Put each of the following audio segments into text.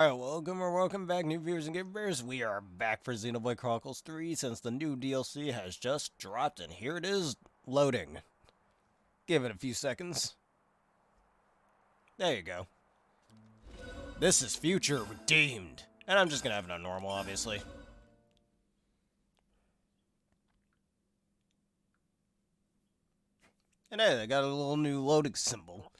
Alright, welcome back, new viewers and gamers. We are back for Xenoblade Chronicles 3 since the new DLC has just dropped, and here it is, loading. Give it a few seconds. There you go. This is Future Redeemed. And I'm just gonna have it on normal, obviously. And hey, they got a little new loading symbol.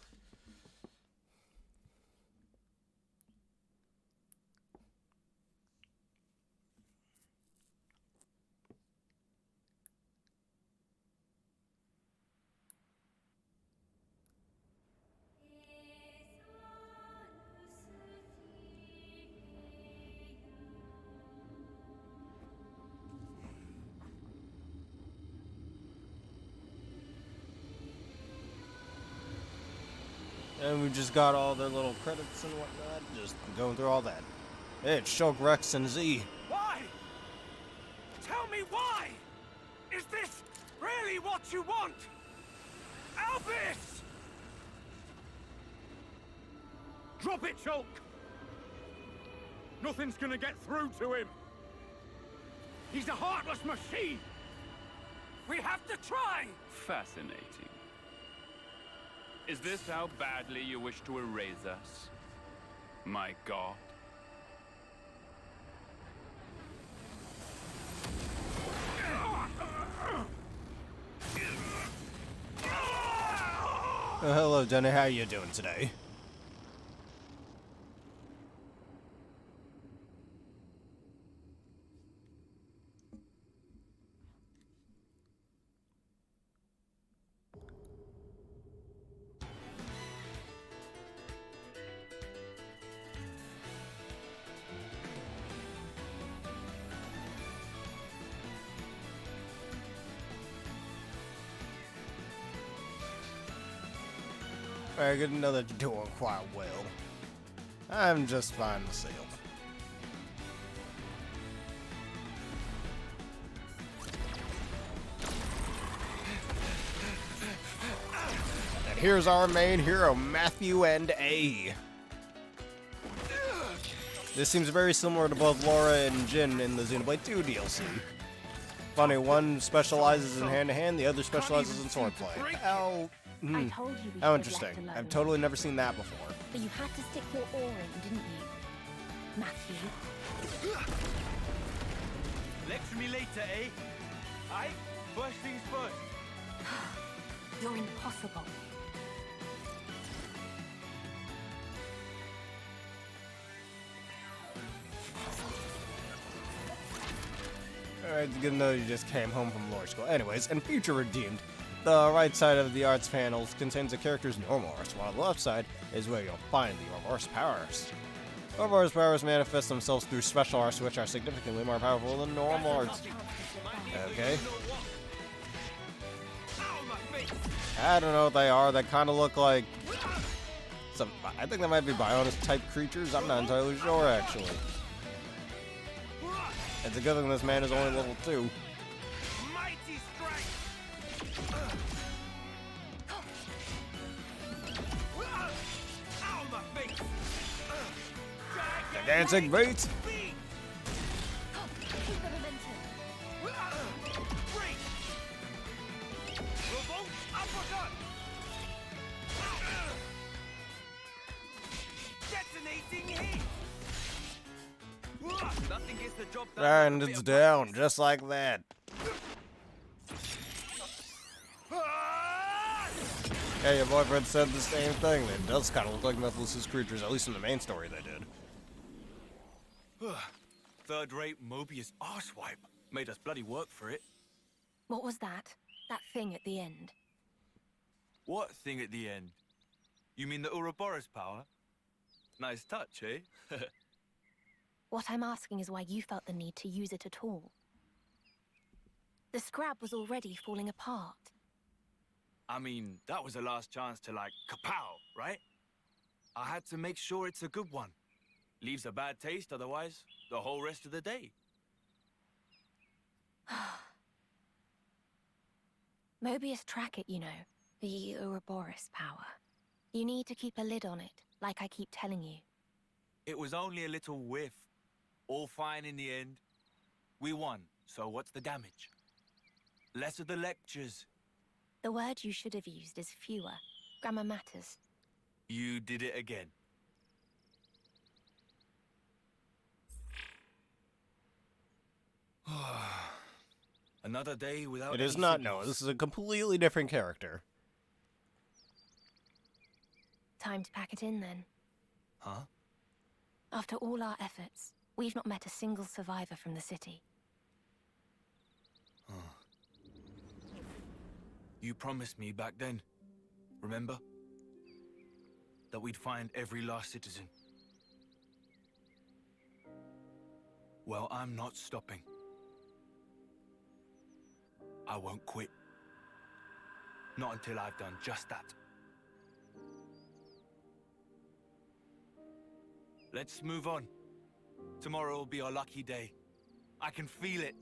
And we just got all their little credits and whatnot, just going through all that. Hey, it's Shulk, Rex, and Z. Why? Tell me why! Is this really what you want? Albus! Drop it, Shulk! Nothing's gonna get through to him! He's a heartless machine! We have to try! Fascinating. Is this how badly you wish to erase us? My god. Hello, Denny. How you doing today? Alright, good to know that you're doing quite well. I'm just fine myself. And here's our main hero, Matthew and A. This seems very similar to both Laura and Jin in the Xenoblade 2 DLC. Funny, one specializes in hand-to-hand, the other specializes in swordplay. I told you we How should have interesting. left alone. I've totally never seen that before. But you had to stick your oar in, didn't you? Matthew. Lecture me later, eh? Aye? First things first. You're impossible. Alright, good to know you just came home from lore school. Anyways, in Future Redeemed, the right side of the arts panels contains the character's normal arts, while the left side is where you'll find the Ouroboros powers. Ouroboros powers manifest themselves through special arts which are significantly more powerful than normal arts. Okay. I don't know what they are. They kind of look like some. I think they might be Bionis type creatures. I'm not entirely sure, actually. It's a good thing this man is only level 2. Mighty strength! Ow, my face! The dancing beats. Keep the momentum. Break! Revolt uppercut! Detonating hit! Nothing gets the job done. And it's down, just like that. Yeah, your boyfriend said the same thing. It does kind of look like Mephisto's creatures, at least in the main story they did. Third-rate Mobius arsewipe. Made us bloody work for it. What was that? That thing at the end? What thing at the end? You mean the Ouroboros power? Nice touch, eh? What I'm asking is why you felt the need to use it at all. The scrap was already falling apart. I mean, that was the last chance to, like, kapow, right? I had to make sure it's a good one. Leaves a bad taste otherwise, the whole rest of the day. Mobius track it, you know. The Ouroboros power. You need to keep a lid on it, like I keep telling you. It was only a little whiff. All fine in the end. We won, so what's the damage? Less of the lectures. The word you should have used is fewer. Grammar matters. You did it again. Another day without It is any not signals. Noah. This is a completely different character. Time to pack it in then. Huh? After all our efforts, we've not met a single survivor from the city. You promised me back then, remember? That we'd find every last citizen. Well, I'm not stopping. I won't quit. Not until I've done just that. Let's move on. Tomorrow will be our lucky day. I can feel it.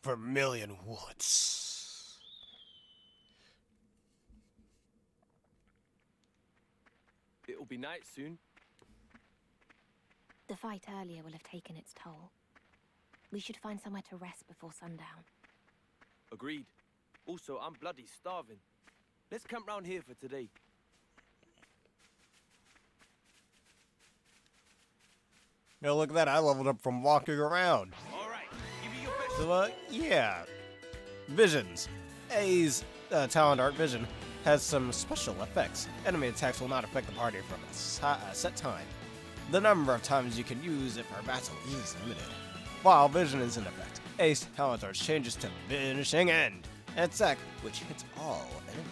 Vermilion Woods. It'll be night soon. The fight earlier will have taken its toll. We should find somewhere to rest before sundown. Agreed. Also, I'm bloody starving. Let's camp round here for today. Now look at that, I leveled up from walking around. All right, give me your best. So, yeah. Visions. A's talent art Vision has some special effects. Enemy attacks will not affect the party from a set time. The number of times you can use it per battle is limited. While Vision is in effect, A's talent art changes to Finishing End, an attack which hits all enemies.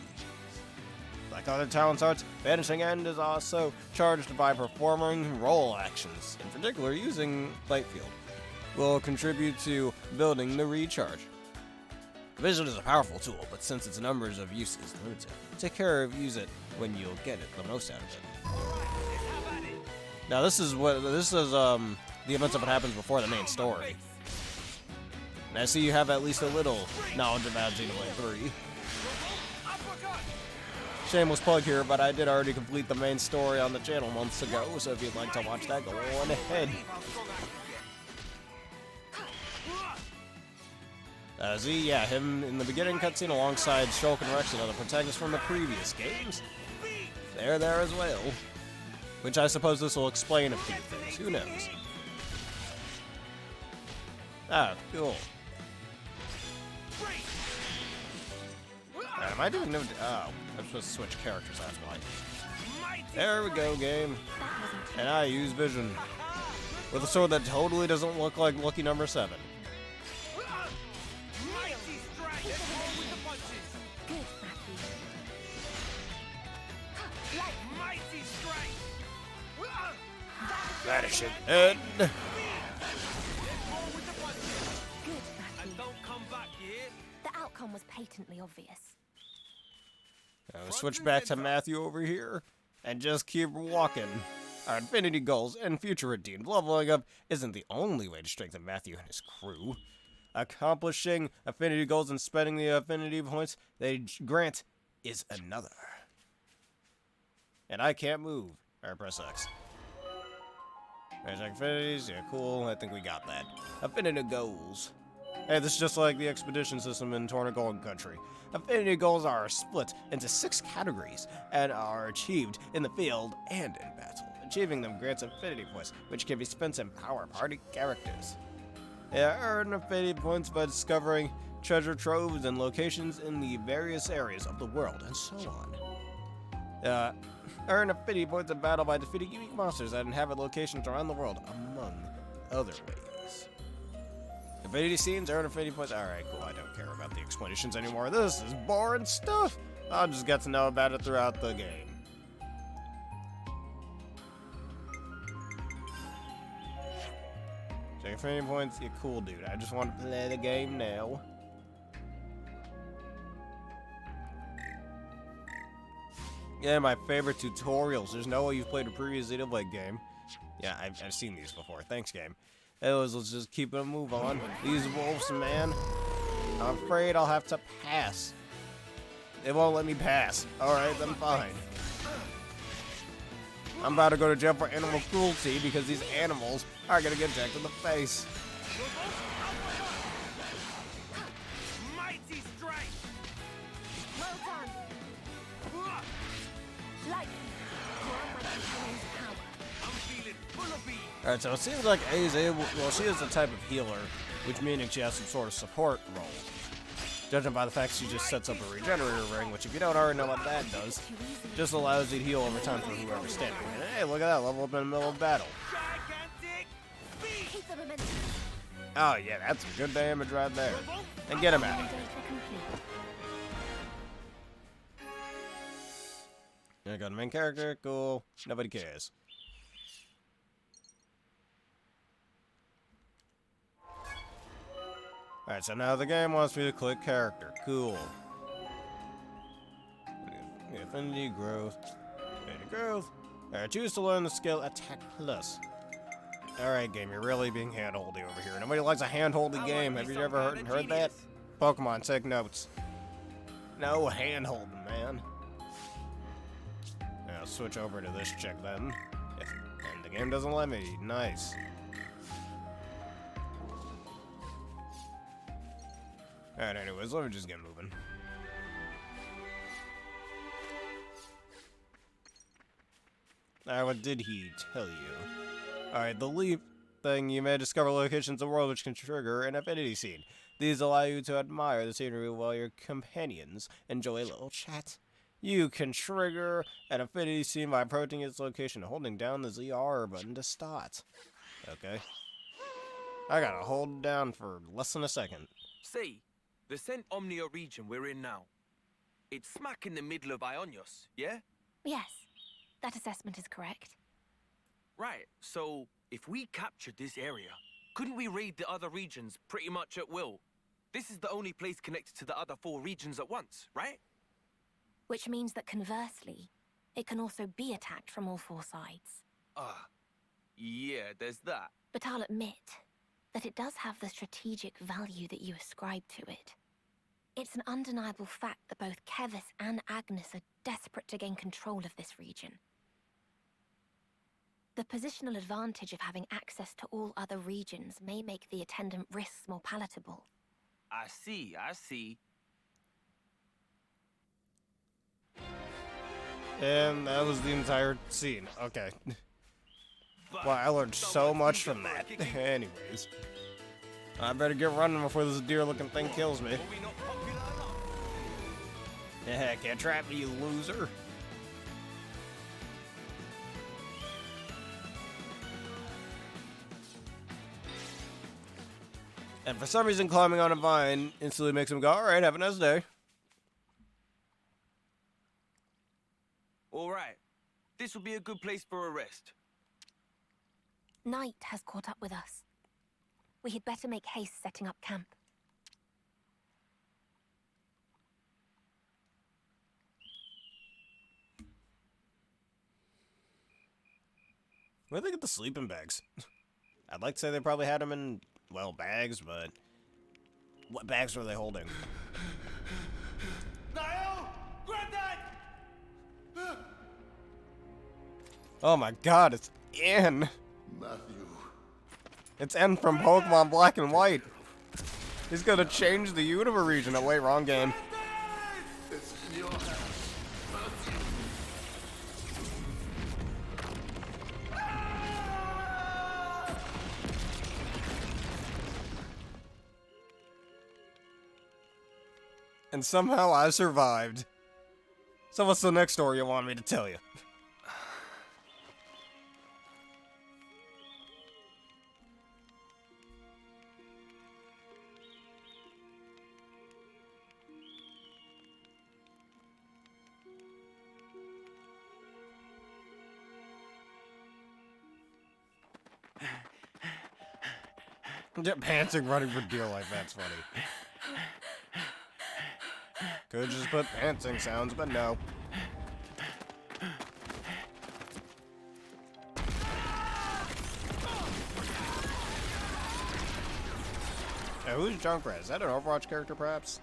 Like other talent arts, Vanishing End is also charged by performing role actions, in particular using Light Field. Will contribute to building the recharge. Vision is a powerful tool, but since its numbers of use is limited, take care of use it when you'll get it the most out of it. Now this is the events of what happens before the main story. And I see you have at least a little knowledge about Xenoblade 3. Shameless plug here, but I did already complete the main story on the channel months ago, so if you'd like to watch that, go on ahead. Z, yeah, him in the beginning cutscene alongside Shulk and Rex, the protagonists from the previous games. They're there as well. Which I suppose this will explain a few things, who knows? Ah, cool. Am I doing no... Oh, I'm supposed to switch characters, that's why. There we go, game. And I use Vision. With a sword that totally doesn't look like lucky number 7. Good, Matthew. Vanishing End. Good, And Matthew. don't come back, you hear? The outcome was patently obvious. We'll switch back to Matthew over here and just keep walking. Our Infinity Goals and Future Redeemed leveling up isn't the only way to strengthen Matthew and his crew. Accomplishing Affinity Goals and spending the Affinity points they grant is another. And I can't move. Alright, press X. Magic Affinities, yeah, cool. I think we got that. Affinity Goals. Hey, this is just like the expedition system in Torna Golden Country. Affinity goals are split into 6 categories and are achieved in the field and in battle. Achieving them grants affinity points, which can be spent to empower party characters. Earn affinity points by discovering treasure troves and locations in the various areas of the world, and so on. Earn affinity points in battle by defeating unique monsters that inhabit locations around the world, among other ways. Affinity scenes, earn affinity points. Alright, cool. I don't care about the explanations anymore. This is boring stuff. I'll just get to know about it throughout the game. So training points. You're cool, dude. I just want to play the game now. Yeah, my favorite tutorials. There's no way you've played a previous Xenoblade game. Yeah, I've seen these before. Thanks, game. Anyways, let's just keep it and move on. These wolves, man. I'm afraid I'll have to pass. They won't let me pass. Alright, then fine. I'm about to go to jail for animal cruelty because these animals are gonna get jacked in the face. Mighty strike! Well done. Like, you're my companion's power. I'm feeling full of beans. Alright, so it seems like A is able, well, she is a type of healer, which meaning she has some sort of support role. Judging by the fact she just sets up a regenerator ring, which if you don't already know what that does, just allows you to heal over time for whoever's standing. And hey, look at that, level up in the middle of battle. Gigantic beast! Keep the momentum. Oh yeah, that's some good damage right there. And get him out. Data complete. There you go, the main character, cool. Nobody cares. Alright, so now the game wants me to click character. Cool. Affinity growth. Affinity growth. Alright, choose to learn the skill Attack Plus. Alright, game, you're really being hand-holdy over here. Nobody likes a hand-holdy game. Have you ever heard that? Pokemon, take notes. No hand-holding, man. Now switch over to this chick then. And the game doesn't let me. Nice. Alright, anyways, let me just get moving. Alright, what did he tell you? Alright, the leap thing, you may discover locations of the world which can trigger an affinity scene. These allow you to admire the scenery while your companions enjoy a little chat. You can trigger an affinity scene by approaching its location, holding down the ZR button to start. Okay. I gotta hold it down for less than a second. Say, the Cent Omnia region we're in now. It's smack in the middle of Aionios, yeah? Yes, that assessment is correct. Right, so if we captured this area, couldn't we raid the other regions pretty much at will? This is the only place connected to the other 4 regions at once, right? Which means that conversely, it can also be attacked from all 4 sides. Yeah, there's that. But I'll admit that it does have the strategic value that you ascribe to it. It's an undeniable fact that both Keves and Agnes are desperate to gain control of this region. The positional advantage of having access to all other regions may make the attendant risks more palatable. I see. And that was the entire scene. Okay. Wow, I learned so much from that. Anyways. I better get running before this deer-looking thing kills me. Yeah, can't trap me, you loser. And for some reason, climbing on a vine instantly makes him go, alright, have a nice day. Alright, this will be a good place for a rest. Night has caught up with us. We had better make haste setting up camp. Where do they get the sleeping bags? I'd like to say they probably had them in, well, bags, but what bags were they holding? Niall! Grab that! Oh my god, it's N! Matthew. It's N from Pokemon Black and White. He's gonna change the Unova region. Oh wait, wrong game. It's in your hands. Matthew. And somehow I survived. So what's the next story you want me to tell you? Panting, running for dear life, that's funny. Could just put panting sounds, but no. Hey, who's Junkrat? Is that an Overwatch character, perhaps?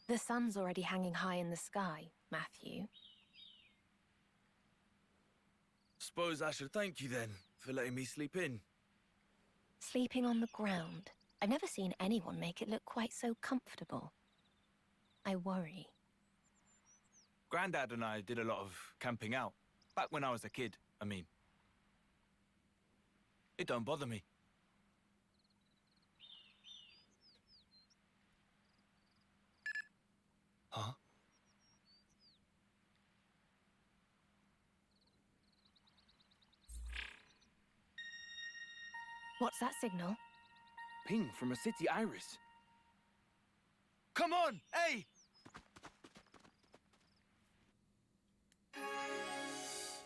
The sun's already hanging high in the sky, Matthew. Suppose I should thank you then for letting me sleep in. Sleeping on the ground. I've never seen anyone make it look quite so comfortable. I worry. Grandad and I did a lot of camping out. Back when I was a kid, I mean. It don't bother me. Huh? What's that signal? Ping from a city iris. Come on, hey!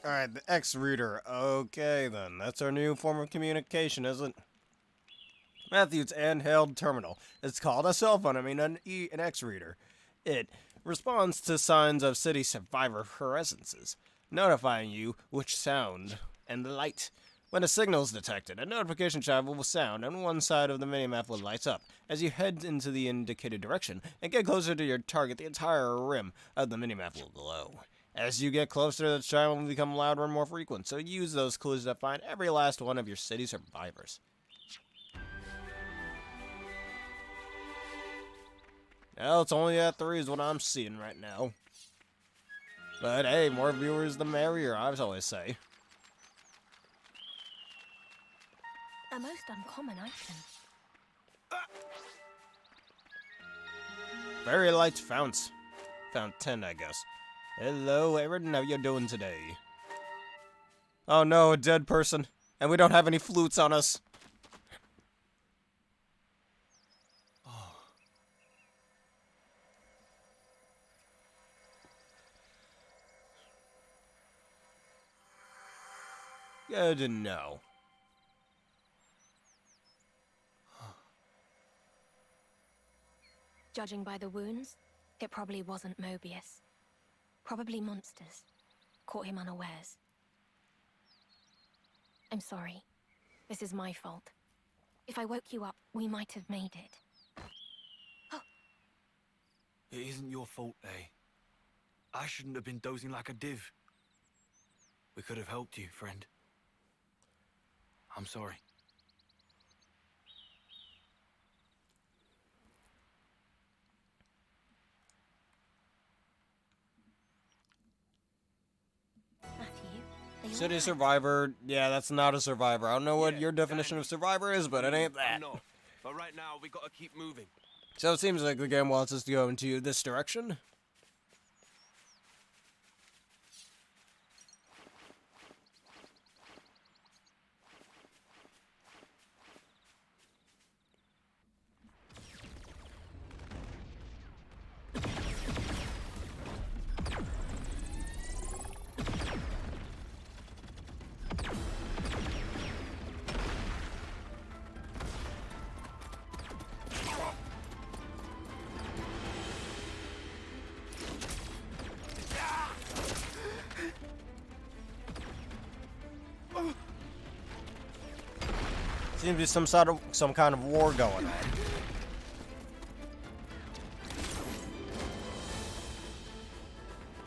Alright, the X reader. Okay, then. That's our new form of communication, isn't it? Matthew's handheld terminal. It's called a cell phone, an X reader. It responds to signs of city survivor presences, notifying you which sound and light. When a signal is detected, a notification chime will sound and one side of the minimap will light up. As you head into the indicated direction and get closer to your target, the entire rim of the minimap will glow. As you get closer, the chime will become louder and more frequent, so use those clues to find every last one of your city survivors. Well, it's only at 3 is what I'm seeing right now. But hey, more viewers the merrier, I always say. A most uncommon item. Very light founts. Fountain, I guess. Hello, Aaron, how you doing today? Oh no, a dead person. And we don't have any flutes on us. Good to know. Judging by the wounds, it probably wasn't Mobius. Probably monsters. Caught him unawares. I'm sorry. This is my fault. If I woke you up, we might have made it. It isn't your fault, eh? I shouldn't have been dozing like a div. We could have helped you, friend. I'm sorry. Matthew, City survivor. Yeah, that's not a survivor. I don't know what your definition of survivor is, but it ain't that. No, but right now we gotta keep moving. So it seems like the game wants us to go into this direction. Seems to be some kind of war going on.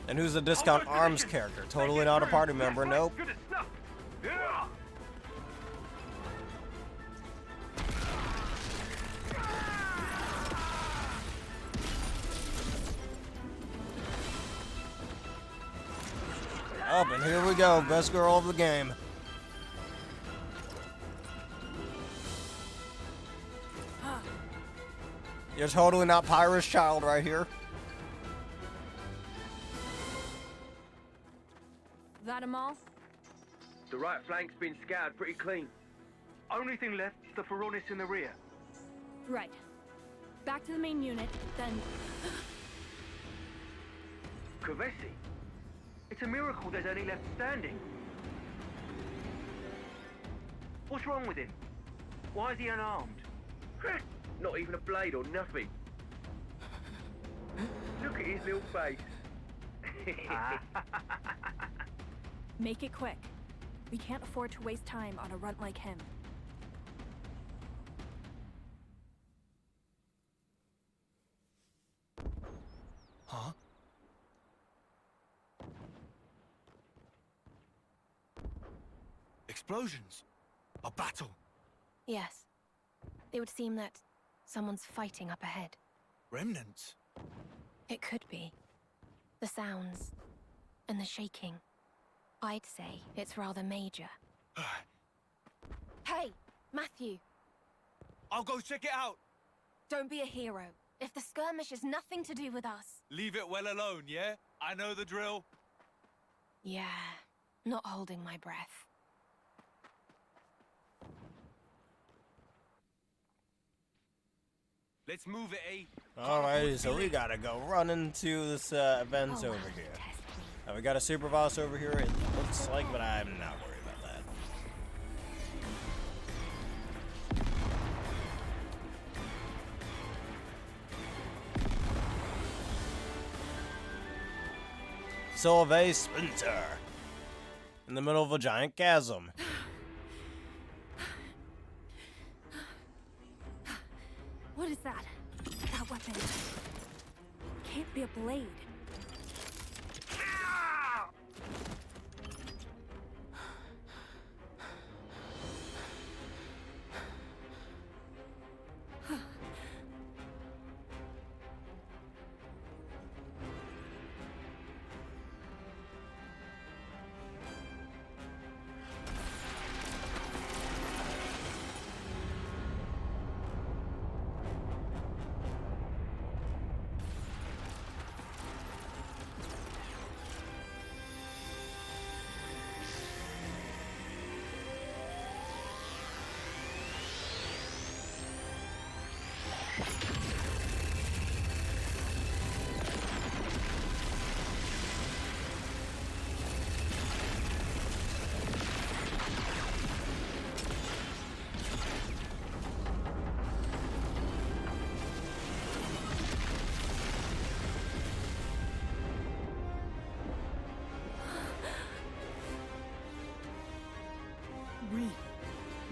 And who's the discount arms character? Totally not a party member, nope. Up, and here we go, best girl of the game. You're totally not Pyra's child right here. That 'em all? The right flank's been scoured pretty clean. Only thing left is the Feronis in the rear. Right. Back to the main unit, then... Kevesi. It's a miracle there's any left standing. What's wrong with him? Why is he unarmed? Not even a blade or nothing. Look at his little face. Make it quick. We can't afford to waste time on a runt like him. Huh? Explosions. A battle. Yes. It would seem that someone's fighting up ahead. Remnants. It could be. The sounds and the shaking. I'd say it's rather major. Hey, Matthew! I'll go check it out. Don't be a hero. If the skirmish has nothing to do with us... Leave it well alone, yeah? I know the drill. Yeah, not holding my breath. Let's move it, eh? Alrighty, so we gotta go run into this event over here. We got a super boss over here, it looks like, but I'm not worried about that. Sylvain Splinter. In the middle of a giant chasm. What is that? That weapon. Can't be a blade.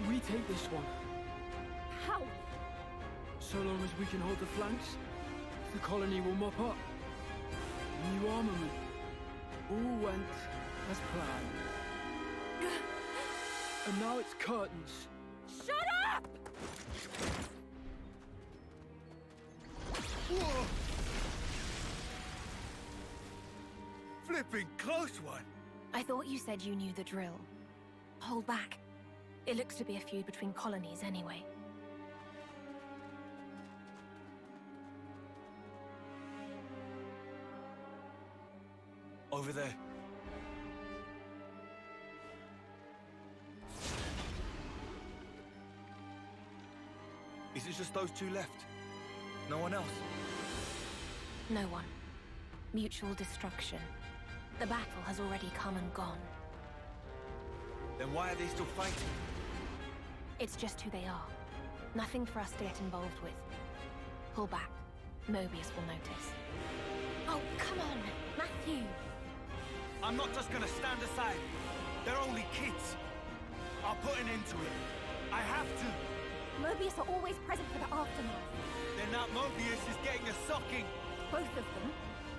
We take this one. How? So long as we can hold the flanks, the colony will mop up. New armament. All went as planned. And now it's curtains. Shut up! Whoa! Flipping close one. I thought you said you knew the drill. Hold back. It looks to be a feud between colonies anyway. Over there. Is it just those two left? No one else? No one. Mutual destruction. The battle has already come and gone. Then why are they still fighting? It's just who they are. Nothing for us to get involved with. Pull back. Mobius will notice. Oh, come on, Matthew! I'm not just gonna stand aside. They're only kids. I'll put an end to it. I have to. Mobius are always present for the aftermath. Then that Mobius is getting a socking. Both of them.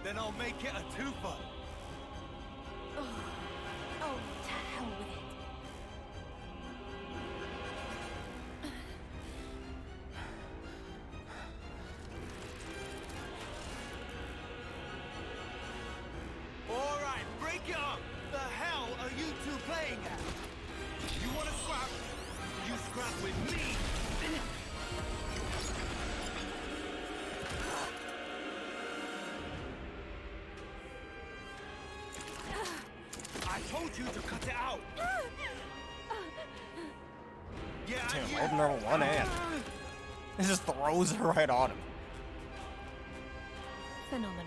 Then I'll make it a twofer. Oh, to hell with it. All right, break it up. The hell are you two playing at? You want to scrap? You scrap with me. I told you to cut it out. Yeah, Damn, you. holding her with one hand. It just throws her right on him. Phenomenal.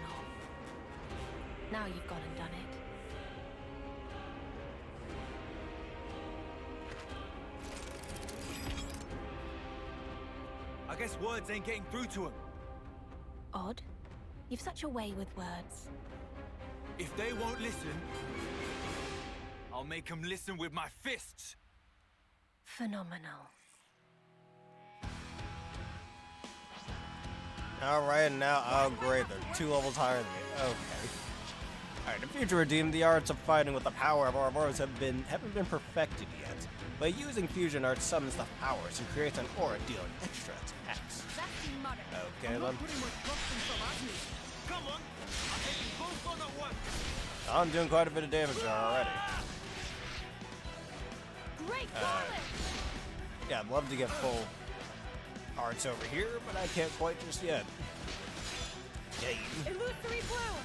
Now you've gone and done it. I guess words ain't getting through to him. Odd. You've such a way with words. If they won't listen, I'll make them listen with my fists. Phenomenal. Alright, now, oh great, they're 2 levels higher than me. Okay. Alright, in Future Redeemed, the arts of fighting with the power of Ouroboros haven't been perfected yet. But using fusion arts summons the powers and creates an aura dealing extra attacks. Okay then. Come on, I'll take you both on at once. I'm doing quite a bit of damage already. Great garlic! Yeah, I'd love to get full arts over here, but I can't quite just yet. Yay. Illusory bloom!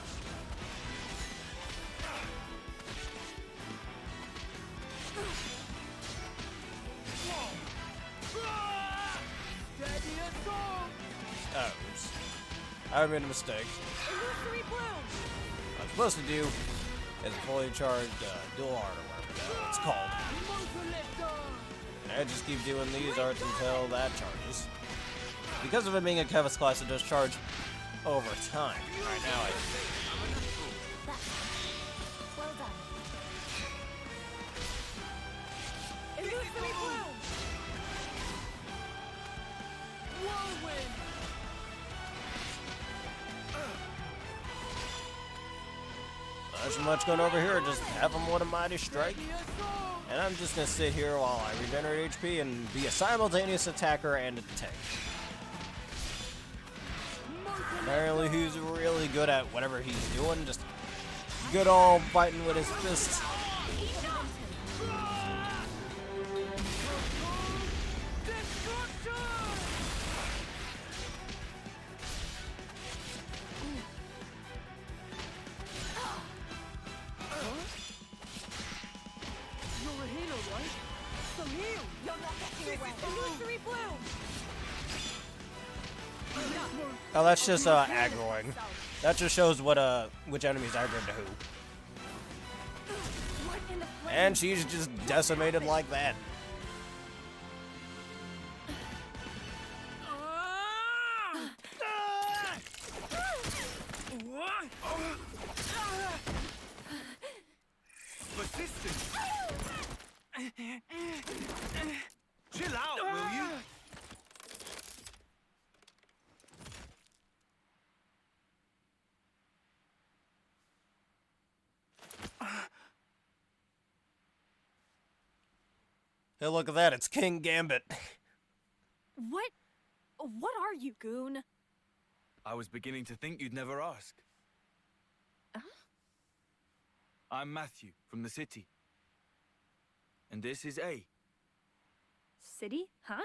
Steady as gold! Oh, oops. I made a mistake. Illusory bloom! What I'm supposed to do is fully charged dual art or whatever it's called. And I just keep doing these arts until that charges. Because of it being a Kevesi class, it does charge over time. Right now, Well done. Illusory bloom! Whirlwind! not so much going over here. Just have him with a mighty strike. And I'm just gonna sit here while I regenerate HP and be a simultaneous attacker and a tank. Apparently he's really good at whatever he's doing, just good old fighting with his fists. You're a healer, right? So heal! You're not getting away! Illusory bloom! Oh, that's just aggroing. That just shows what which enemy's aggroing to who. What in the flame? And she's just decimated like that. Persistence. Chill out, will you? Hey, look at that, it's King Gambit. What? What are you, goon? I was beginning to think you'd never ask. I'm Matthew from the city. And this is A. City? Huh?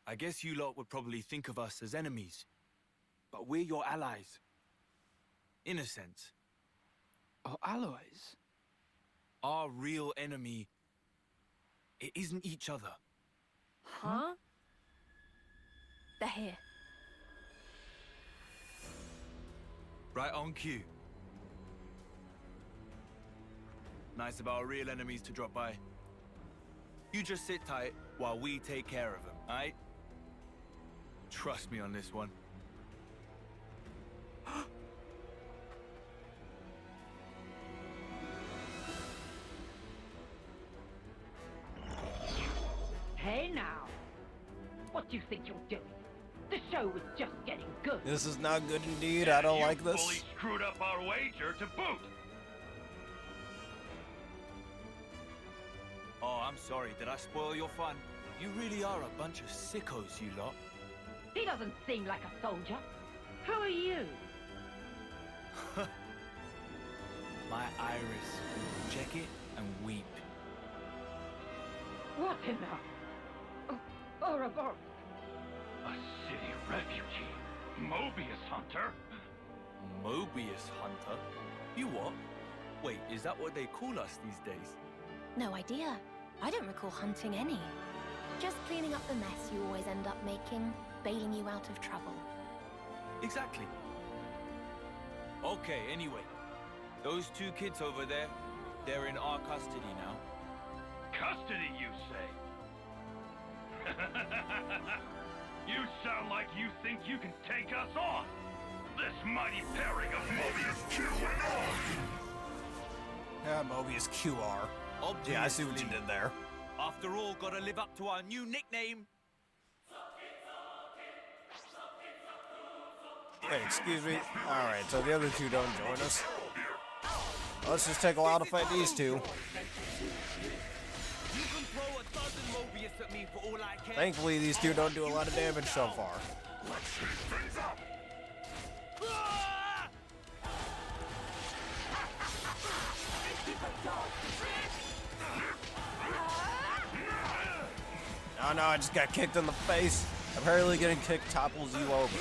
I guess you lot would probably think of us as enemies. But we're your allies. In a sense. Our allies? Our real enemy, it isn't each other. Huh? They're here. Right on cue. Nice of our real enemies to drop by. You just sit tight while we take care of them, alright? Trust me on this one. Hey now, What do you think you're doing? The show was just getting good. This is not good indeed. I don't like You this. fully screwed up our wager to boot. Oh, I'm sorry. Did I spoil your fun? You really are a bunch of sickos, you lot. He doesn't seem like a soldier. Who are you? My iris. Check it and weep. What in the... Ouroboros? A city refugee. Mobius hunter. Mobius hunter? You what? Wait, is that what they call us these days? No idea. I don't recall hunting any. Just cleaning up the mess you always end up making, bailing you out of trouble. Exactly. Okay, anyway. Those two kids over there, they're in our custody now. Custody, you say? You sound like you think you can take us on. This mighty pairing of Mobius Q and Anges. Yeah, Mobius QR. Yeah, I see what you did there. After all, gotta live up to our new nickname. Wait, excuse me. Alright, so the other two don't join us. Let's just take a while to fight these two. You can throw 1,000 Mobius at me for all I care. Thankfully, these two don't do a lot of damage so far. Oh no, I just got kicked in the face. Apparently getting kicked topples you over.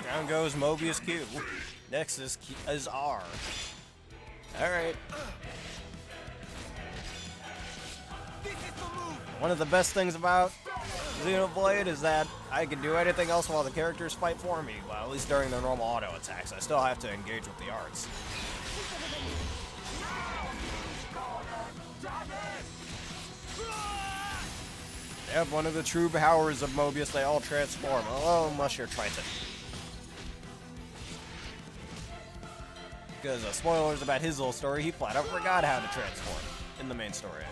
Down goes Mobius Q. Next is R. Alright. One of the best things about Xenoblade is that I can do anything else while the characters fight for me. Well, at least during their normal auto attacks. I still have to engage with the arts. Yep, one of the true powers of Mobius, they all transform. Oh, unless you're Triton. Because spoilers about his little story, he flat out forgot how to transform. In the main story, I mean.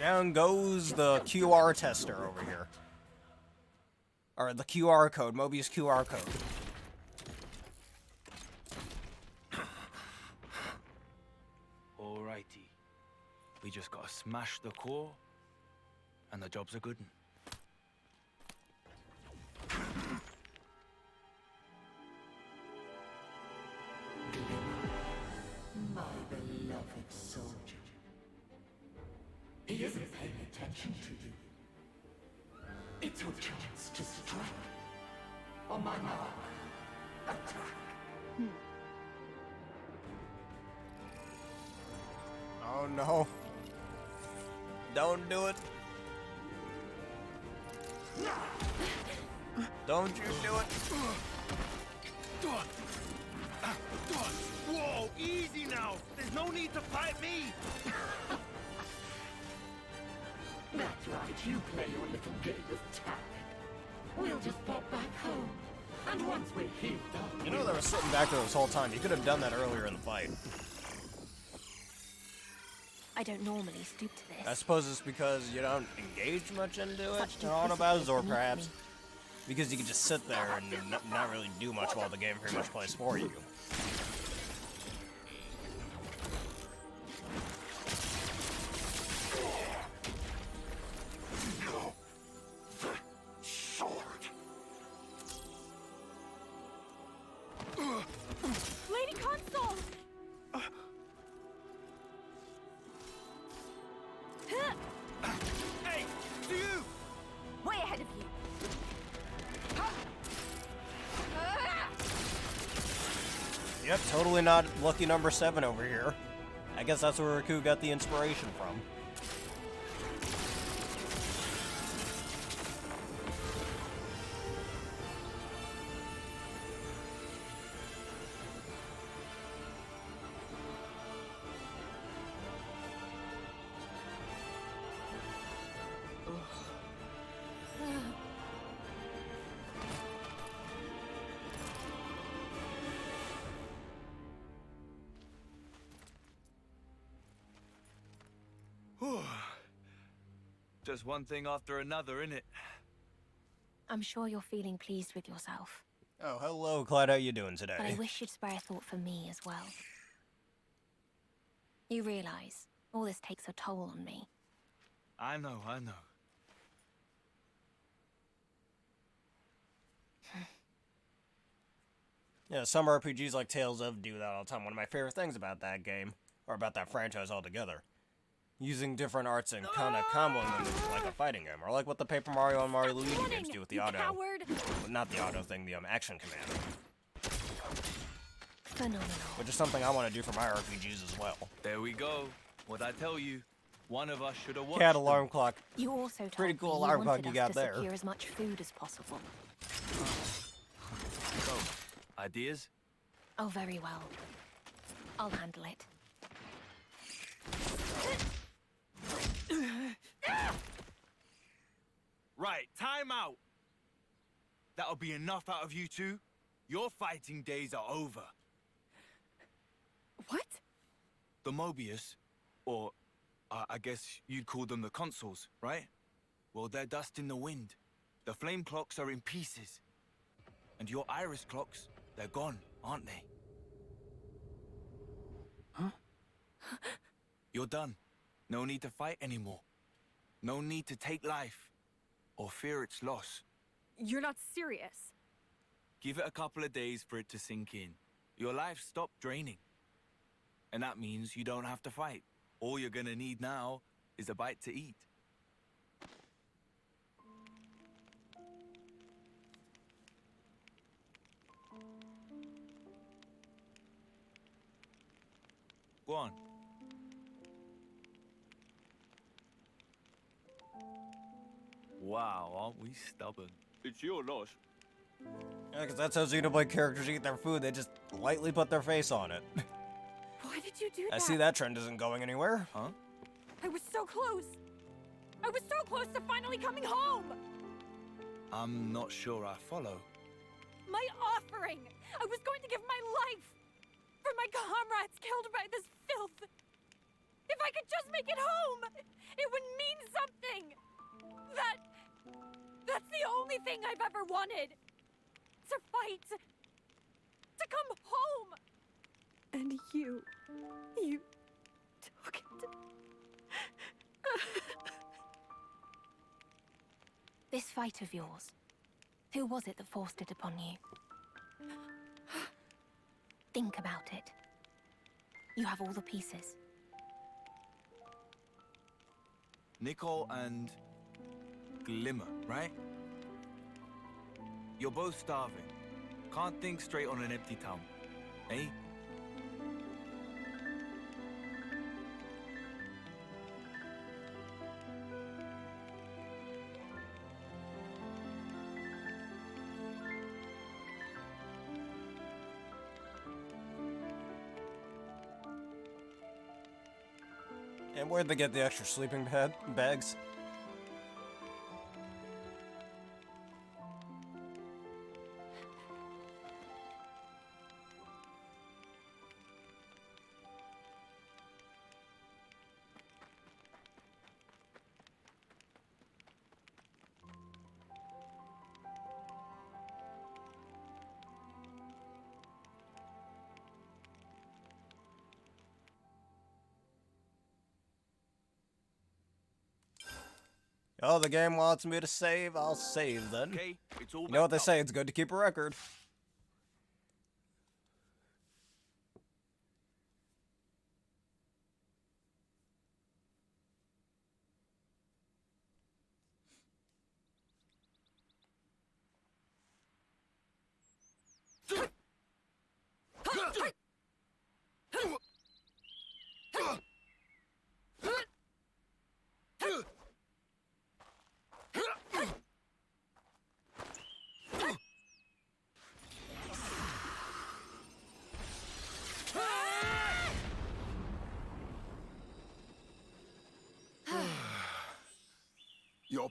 Down goes the QR tester over here. Or the QR code, Mobius QR code. Alrighty. We just gotta smash the core, and the job's a good one. My beloved soldier. He isn't paying attention to you. It's your chance to strike. On my mark, attack. Oh no. Don't do it. Don't you do it. Whoa, easy now. There's no need to fight me. That's right, you play your little game of tag. We'll just pop back home. And once we're healed up... You know they were sitting back there this whole time. You could have done that earlier in the fight. I don't normally stoop to this. I suppose it's because you don't engage much into it Such in auto battles, or beneath perhaps me. because you can just sit there and not really do much while the game pretty much plays for you. Yep, totally not lucky number 7 over here. I guess that's where Riku got the inspiration from. Just one thing after another, innit? I'm sure you're feeling pleased with yourself. Oh, hello, Clyde. How you doing today? But I wish you'd spare a thought for me as well. You realize all this takes a toll on me. I know. Yeah, some RPGs like Tales of do that all the time. One of my favorite things about that game, or about that franchise altogether. Using different arts and kind of comboing them into like a fighting game, or like what the Paper Mario and Mario Luigi games do with the auto. Coward. Not the auto thing, the action command. Phenomenal. Which is something I want to do for my RPGs as well. There we go. What I tell you, one of us should have watched. Cat alarm clock. You also told Pretty cool me alarm you clock wanted you us got to there. secure as much food as possible. So, ideas? Oh, very well. I'll handle it. Right, time out. That'll be enough out of you two. Your fighting days are over. What? The Mobius, or I guess you'd call them the consoles, right? Well, they're dust in the wind. The flame clocks are in pieces. And your iris clocks, they're gone, aren't they? Huh? You're done. No need to fight anymore. No need to take life or fear its loss. You're not serious. Give it a couple of days for it to sink in. Your life stopped draining. And that means you don't have to fight. All you're gonna need now is a bite to eat. Go on. Wow, aren't we stubborn? It's your loss. Yeah, because that's how Xenoblade characters eat their food. They just lightly put their face on it. Why did you do that? I see that trend isn't going anywhere. Huh? I was so close. I was so close to finally coming home. I'm not sure I follow. My offering. I was going to give my life for my comrades killed by this filth. If I could just make it home, it would mean something. That's the only thing I've ever wanted. To fight. To come home. And you took it. This fight of yours, who was it that forced it upon you? Think about it. You have all the pieces. Nikol and Glimmer, right? You're both starving. Can't think straight on an empty tongue, eh? And where'd they get the extra sleeping bags? Oh, the game wants me to save. I'll save then. Okay, it's all You know what they backed say, it's good to keep a record.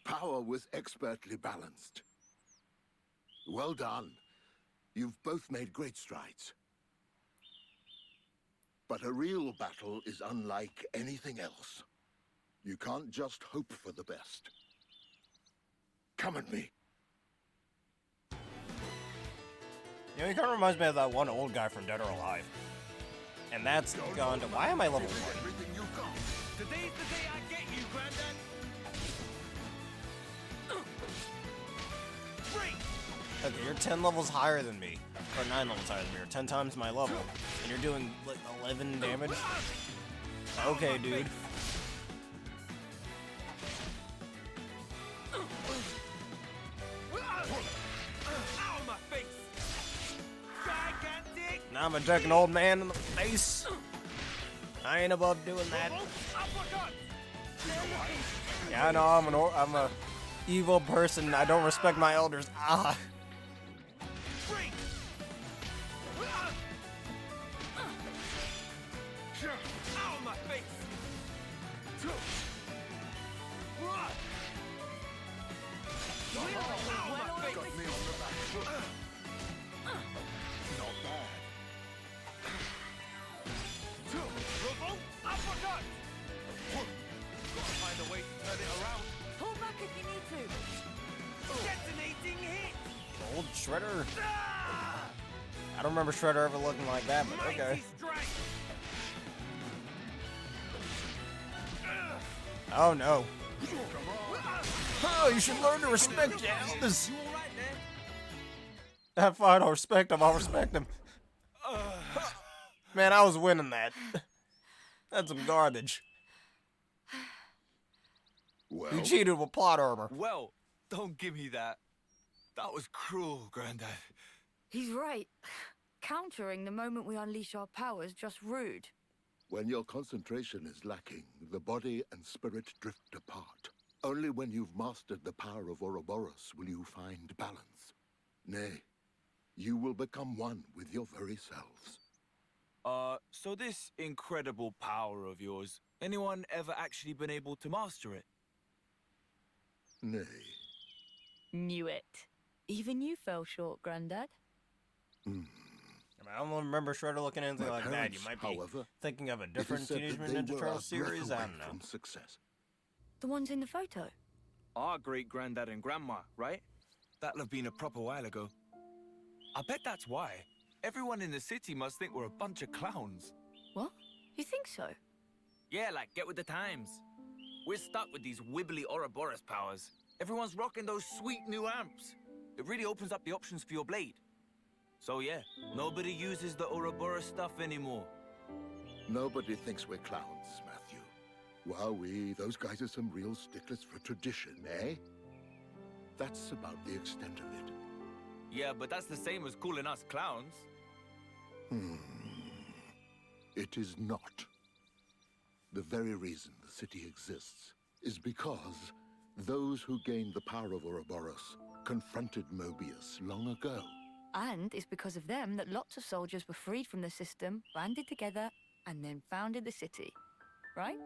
power was expertly balanced. Well done. You've both made great strides. But a real battle is unlike anything else. You can't just hope for the best. Come at me. You know, he kind of reminds me of that one old guy from Dead or Alive. And that's gone to... Why am I level 40? Today's the day I get you, Granddad. Okay, you're 10 levels higher than me. Or 9 levels higher than me. Or 10 times my level. And you're doing, like, 11 damage? Okay, dude. Ow, my face! Gigantic! Now I'm a decking old man in the face. I ain't above doing that. Yeah, I know, I'm a evil person. I don't respect my elders. Ah. Ow, my face! Got me on the back foot. Not bad. Revolt uppercut! Gotta find a way to turn it around. Pull back if you need to. Detonating hit! Old Shredder. I don't remember Shredder ever looking like that, but okay. Mighty strike! Oh no. Oh, you should learn to respect your elders. You alright there? Have fun, I'll respect him, I'll respect him. Man, I was winning that. That's some garbage. Well, You cheated with plot armor. Well, don't give me that. That was cruel, Granddad. He's right. Countering the moment we unleash our powers just rude. when your concentration is lacking, the body and spirit drift apart. Only when you've mastered the power of Ouroboros will you find balance. Nay, you will become one with your very selves. So this incredible power of yours, anyone ever actually been able to master it? Nay. Knew it. Even you fell short, Grandad. I don't remember Shredder looking anything like that. You might be however, thinking of a different Teenage Mutant Ninja Turtles series. I don't know. From success. The ones in the photo? Our great-granddad and grandma, right? That'll have been a proper while ago. I bet that's why. Everyone in the city must think we're a bunch of clowns. What? You think so? Yeah, like, get with the times. We're stuck with these wibbly Ouroboros powers. Everyone's rocking those sweet new amps. It really opens up the options for your blade. So yeah, nobody uses the Ouroboros stuff anymore. Nobody thinks we're clowns, Matthew. Wowee, those guys are some real sticklers for tradition, eh? That's about the extent of it. Yeah, but that's the same as calling us clowns. It is not. The very reason the city exists is because those who gained the power of Ouroboros confronted Mobius long ago. And it's because of them that lots of soldiers were freed from the system, banded together, and then founded the city. Right?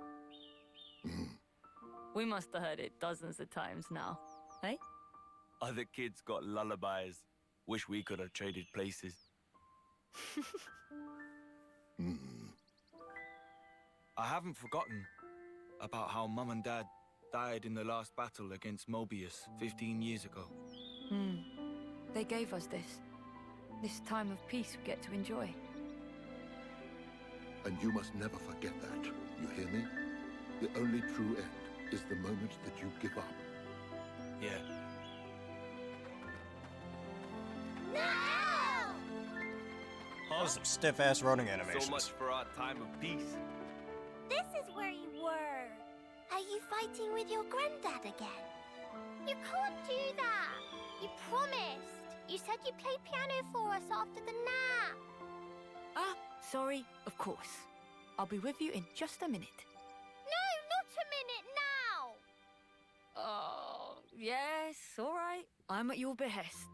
We must have heard it dozens of times now, eh? Other kids got lullabies. Wish we could have traded places. I haven't forgotten about how Mum and Dad died in the last battle against Mobius 15 years ago. They gave us this time of peace we get to enjoy. And you must never forget that. You hear me? The only true end is the moment that you give up. Yeah. That was some stiff-ass running animations. So much for our time of peace. This is where you were. Are you fighting with your granddad again? You can't do that. You promised. You said you'd play piano for us after the nap. Ah, sorry, of course. I'll be with you in just a minute. No, not a minute now. Oh, yes, all right. I'm at your behest.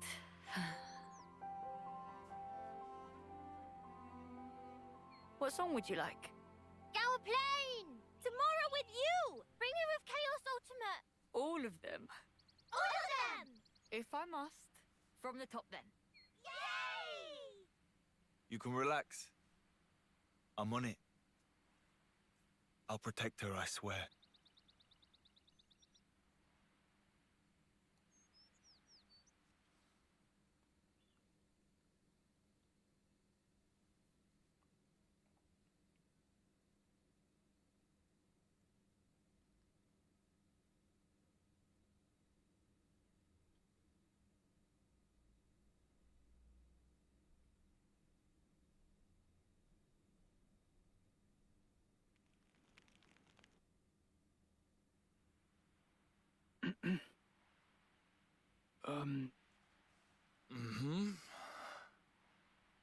What song would you like? Go plane. Tomorrow with you. Bring me with Chaos Ultimate. All of them. All of them! If I must. From the top then. Yay! You can relax. I'm on it. I'll protect her, I swear.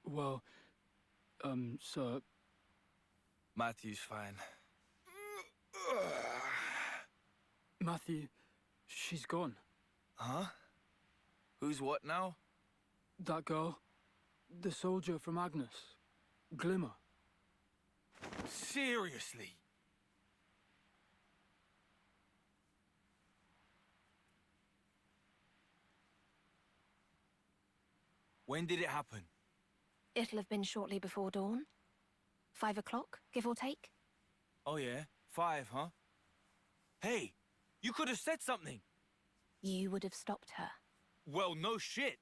Well, sir. Matthew's fine. Matthew, she's gone. Huh? Who's what now? That girl. The soldier from Agnes. Glimmer. Seriously? When did it happen? It'll have been shortly before dawn. 5 o'clock, give or take. Oh yeah, 5, huh? Hey, you could have said something. You would have stopped her. Well, no shit.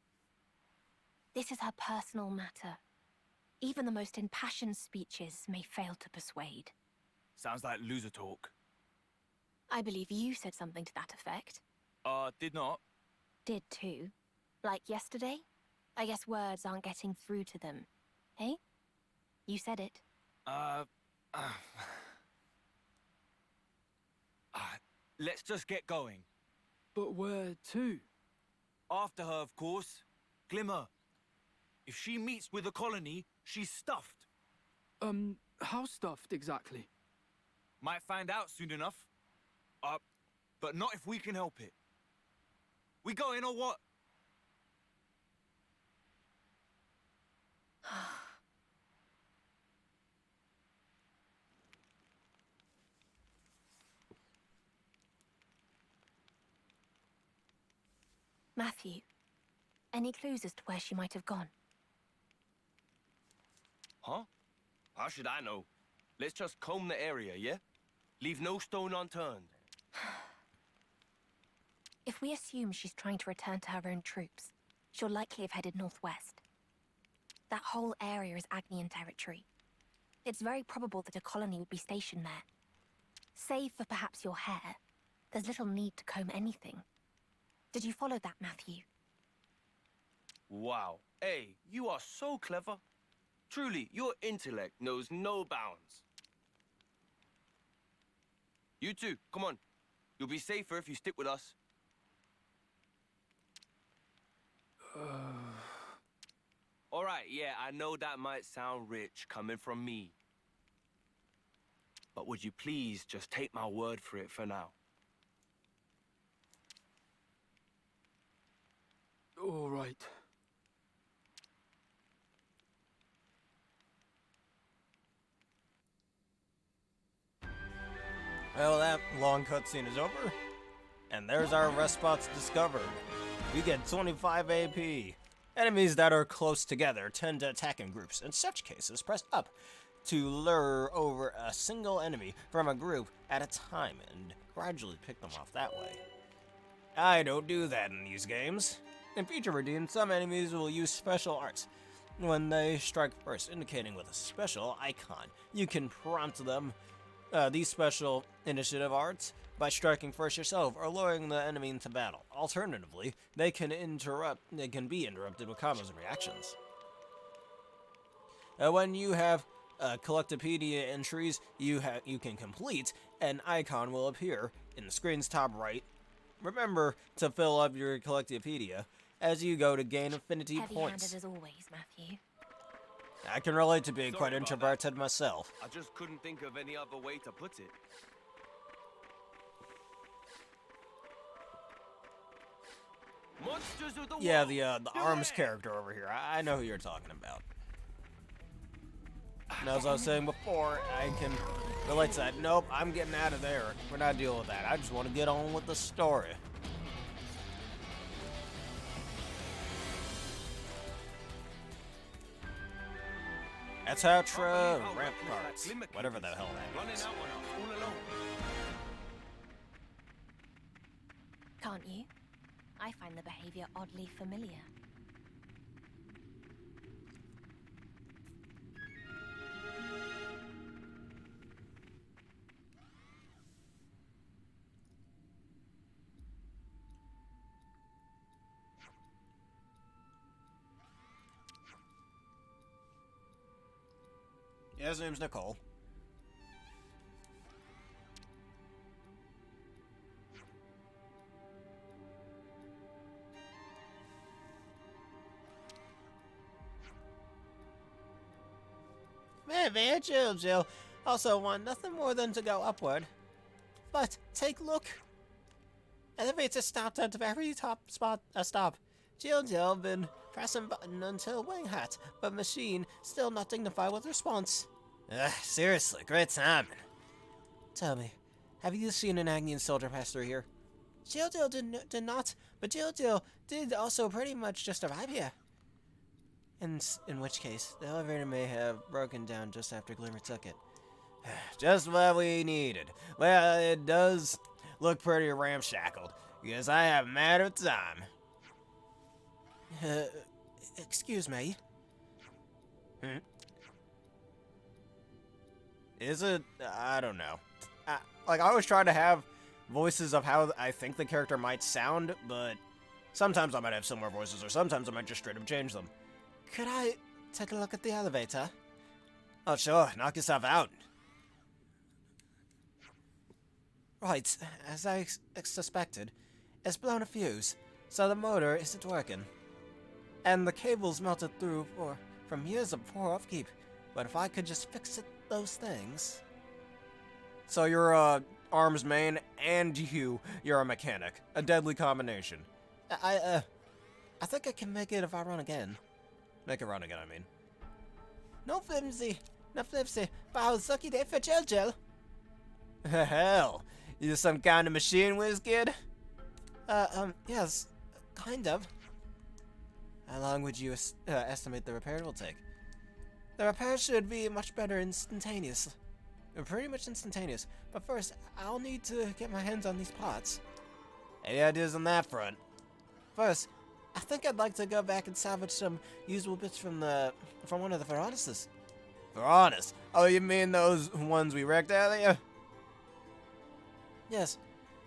This is her personal matter. Even the most impassioned speeches may fail to persuade. Sounds like loser talk. I believe you said something to that effect. Did not. Did too. Like yesterday? I guess words aren't getting through to them. Hey? You said it. Let's just get going. But where to? After her, of course. Glimmer. If she meets with the colony, she's stuffed. How stuffed exactly? Might find out soon enough. But not if we can help it. We going or what? Matthew, any clues as to where she might have gone? Huh? How should I know? Let's just comb the area, yeah? Leave no stone unturned. If we assume she's trying to return to her own troops, she'll likely have headed northwest. That whole area is Agnian territory. It's very probable that a colony would be stationed there. Save for perhaps your hair, there's little need to comb anything. Did you follow that, Matthew? Wow. Hey, you are so clever. Truly, your intellect knows no bounds. You two, come on. You'll be safer if you stick with us. All right, yeah, I know that might sound rich coming from me. But would you please just take my word for it for now? All right. Well, that long cutscene is over, and there's our rest spots discovered. We get 25 AP. Enemies that are close together tend to attack in groups. In such cases, press up to lure over a single enemy from a group at a time and gradually pick them off that way. I don't do that in these games. In Future Redeemed, some enemies will use special arts when they strike first, indicating with a special icon. You can prompt them, these special initiative arts, by striking first yourself or luring the enemy into battle. Alternatively, they can be interrupted with combos and reactions. When you have Collectopedia entries you can complete, an icon will appear in the screen's top right. Remember to fill up your Collectopedia as you go to gain affinity points. Heavy-handed as always, Matthew. I can relate to being quite introverted myself. I just couldn't think of any other way to put it. Monsters of the Yeah, the arms character over here. I know who you're talking about. And as I was saying before, I can relate to that. Nope, I'm getting out of there. We're not dealing with that. I just want to get on with the story. That's how ramparts, whatever the hell that means. Can't you? I find the behavior oddly familiar. Yeah, his name's Nikol. Man, Jill. Also want nothing more than to go upward. But take a look. Elevator stopped at the very top spot. Stop. Jill been pressing button until wing hat, but machine still not dignified with response. Seriously, great timing. Tell me, have you seen an Agnian soldier pass through here? Jill did not, but Jill did also pretty much just arrive here. In which case, the elevator may have broken down just after Glimmer took it. Just what we needed. Well, it does look pretty ramshackled, because I have a matter of time. Excuse me? Is it? I don't know. I always try to have voices of how I think the character might sound, but sometimes I might have similar voices, or sometimes I might just straight up change them. Could I take a look at the elevator? Oh, sure. Knock yourself out. Right. As I suspected, it's blown a fuse, so the motor isn't working. And the cable's melted through from years of poor upkeep. But if I could just fix those things... So you're a arms main, and you're a mechanic. A deadly combination. I think I can make it if I run again. Make it run again, I mean. No flimsy, but I was lucky day for Jill. Hell, you some kind of machine whiz kid? Yes, kind of. How long would you estimate the repair will take? The repair should be much better instantaneous. Pretty much instantaneous. But first, I'll need to get my hands on these parts. Any ideas on that front? First, I think I'd like to go back and salvage some usable bits from one of the Veronuses. Veronus? Oh, you mean those ones we wrecked earlier? Yes.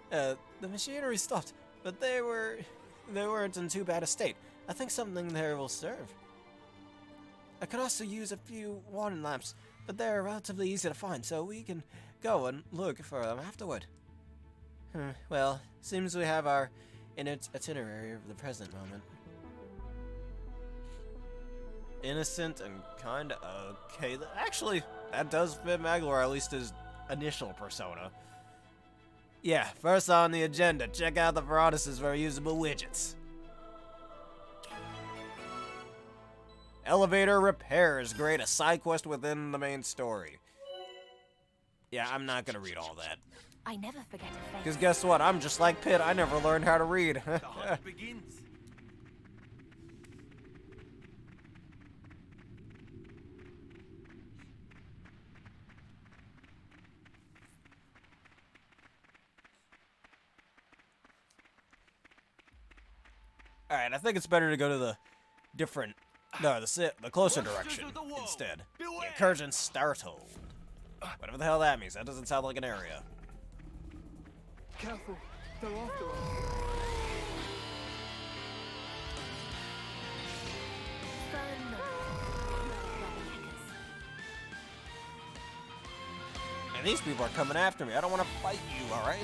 The machinery stopped, but they weren't in too bad a state. I think something there will serve. I could also use a few warning lamps, but they're relatively easy to find, so we can go and look for them afterward. Well, seems we have our itinerary of the present moment. Innocent and kinda okay. Actually, that does fit Maglor, at least his initial persona. Yeah, first on the agenda, check out the Veronuses for usable widgets. Elevator repairs. Great, a side quest within the main story. Yeah, I'm not gonna read all that. I never forget a face. Because guess what? I'm just like Pitt. I never learned how to read. The hunt begins. Alright, I think it's better to go to the different... No, the closer direction instead. The incursion startled. Whatever the hell that means. That doesn't sound like an area. Careful, they're after us. And these people are coming after me. I don't want to fight you, alright?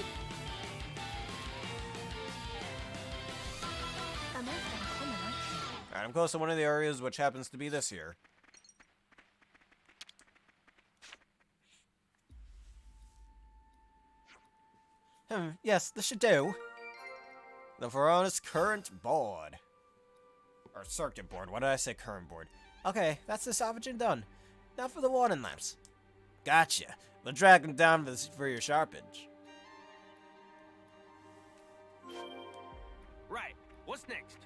Alright, I'm close to one of the areas, which happens to be this here. Yes, this should do. The Veronus current board. Or circuit board. Why did I say current board? Okay, that's the salvaging done. Now for the warning lamps. Gotcha. We'll track them down for your sharpage. Right. What's next?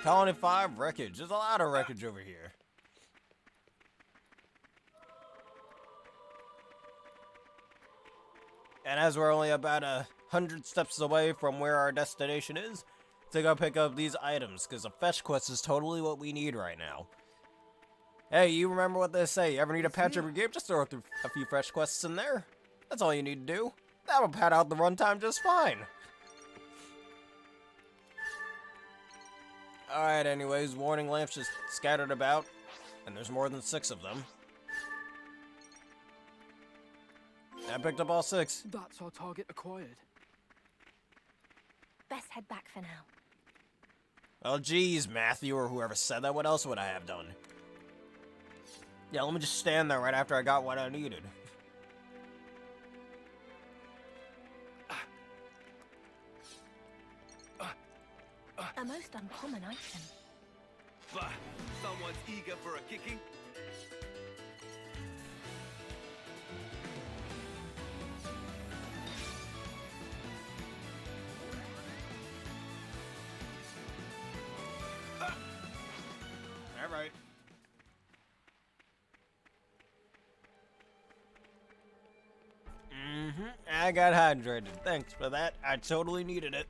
Colony 5 wreckage. There's a lot of wreckage over here. And as we're only about 100 steps away from where our destination is, to go pick up these items, because a fetch quest is totally what we need right now. Hey, you remember what they say, you ever need a patch of your game, just throw a few fetch quests in there. That's all you need to do. That'll pad out the runtime just fine. Alright, anyways, warning lamps just scattered about, and there's more than 6 of them. I picked up all 6. That's our target acquired. Best head back for now. Well, geez, Matthew, or whoever said that, what else would I have done? Yeah, let me just stand there right after I got what I needed. A most uncommon item. Bah, someone's eager for a kicking. Alright. I got hydrated. Thanks for that. I totally needed it.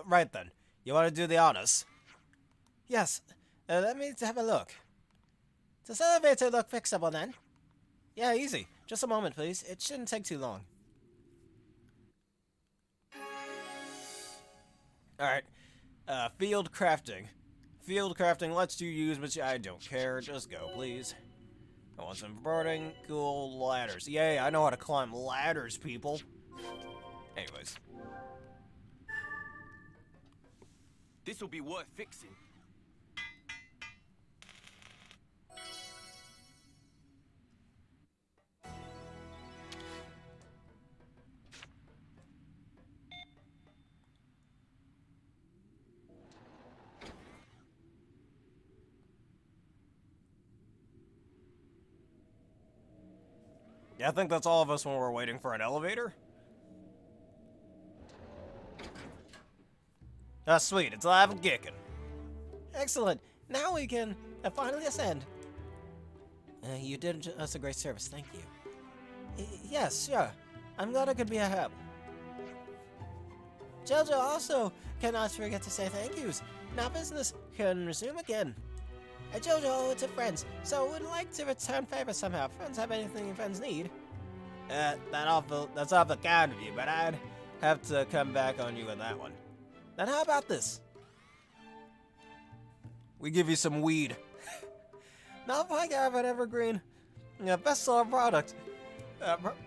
Right then. You want to do the honors? Yes. Let me have a look. Does the elevator look fixable then? Yeah, easy. Just a moment, please. It shouldn't take too long. Alright. Field crafting. Field crafting lets you use, but I don't care. Just go, please. I want some boarding. Cool ladders. Yay, I know how to climb ladders, people. Anyways. This'll be worth fixing. Yeah, I think that's all of us when we're waiting for an elevator. Ah, sweet, it's live and kicking. Excellent. Now we can finally ascend. You did us a great service, thank you. Yes, sure. I'm glad I could be a help. Jojo also cannot forget to say thank yous. Now business can resume again. Jojo owe it to friends, so would like to return favor somehow. Friends have anything friends need. That's awful kind of you, but I'd have to come back on you with that one. Then how about this? We give you some weed. Now if I have an evergreen, best seller product,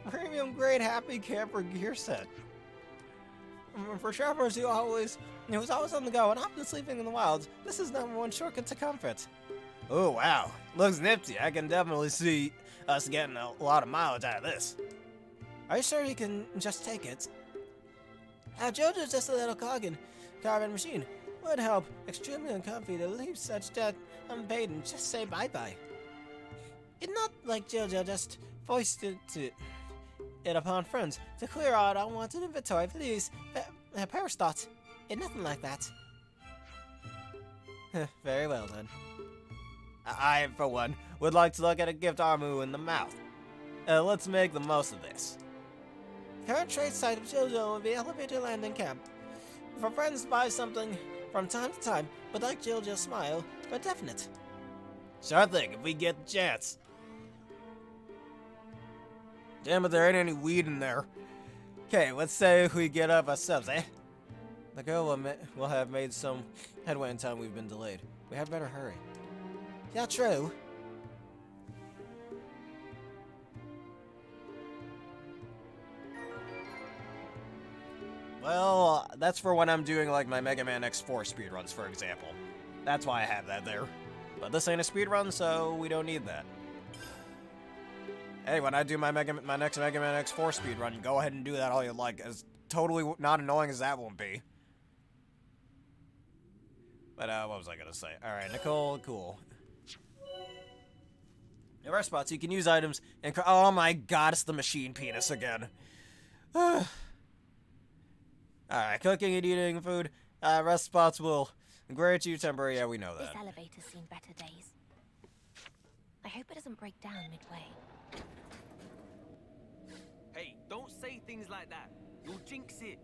premium grade happy camper gear set. For travelers who's always on the go and often sleeping in the wilds, this is #1 shortcut to comfort. Oh wow, looks nifty. I can definitely see us getting a lot of mileage out of this. Are you sure you can just take it? Jojo's just a little carbon machine. Would help extremely uncomfy to leave such debt unpaid and just say bye-bye. It's not like Jojo just foisted it upon friends to clear out unwanted inventory. Please, Paris thoughts. It's nothing like that. Very well then. I, for one, would like to look at a gift Armu in the mouth. Let's make the most of this. Current trade site of Jojo will be elevator landing camp. For friends to buy something from time to time, but like Jojo's smile, but definite. Sure thing, if we get the chance. Damn it, there ain't any weed in there. Okay, let's say we get up ourselves, eh? The girl will have made some headway in time we've been delayed. We had better hurry. Yeah, true. Well, that's for when I'm doing like my Mega Man X4 speedruns, for example. That's why I have that there. But this ain't a speedrun, so we don't need that. Hey, when I do my next Mega Man X4 speedrun, go ahead and do that all you like, as totally not annoying as that won't be. But, what was I gonna say? Alright, Nikol, cool. In rest spots, you can use items and... Oh my god, it's the machine penis again. Alright, cooking and eating food. Rest spots will grant you temporary... Yeah, we know that. This elevator's seen better days. I hope it doesn't break down midway. Hey, don't say things like that. You'll jinx it.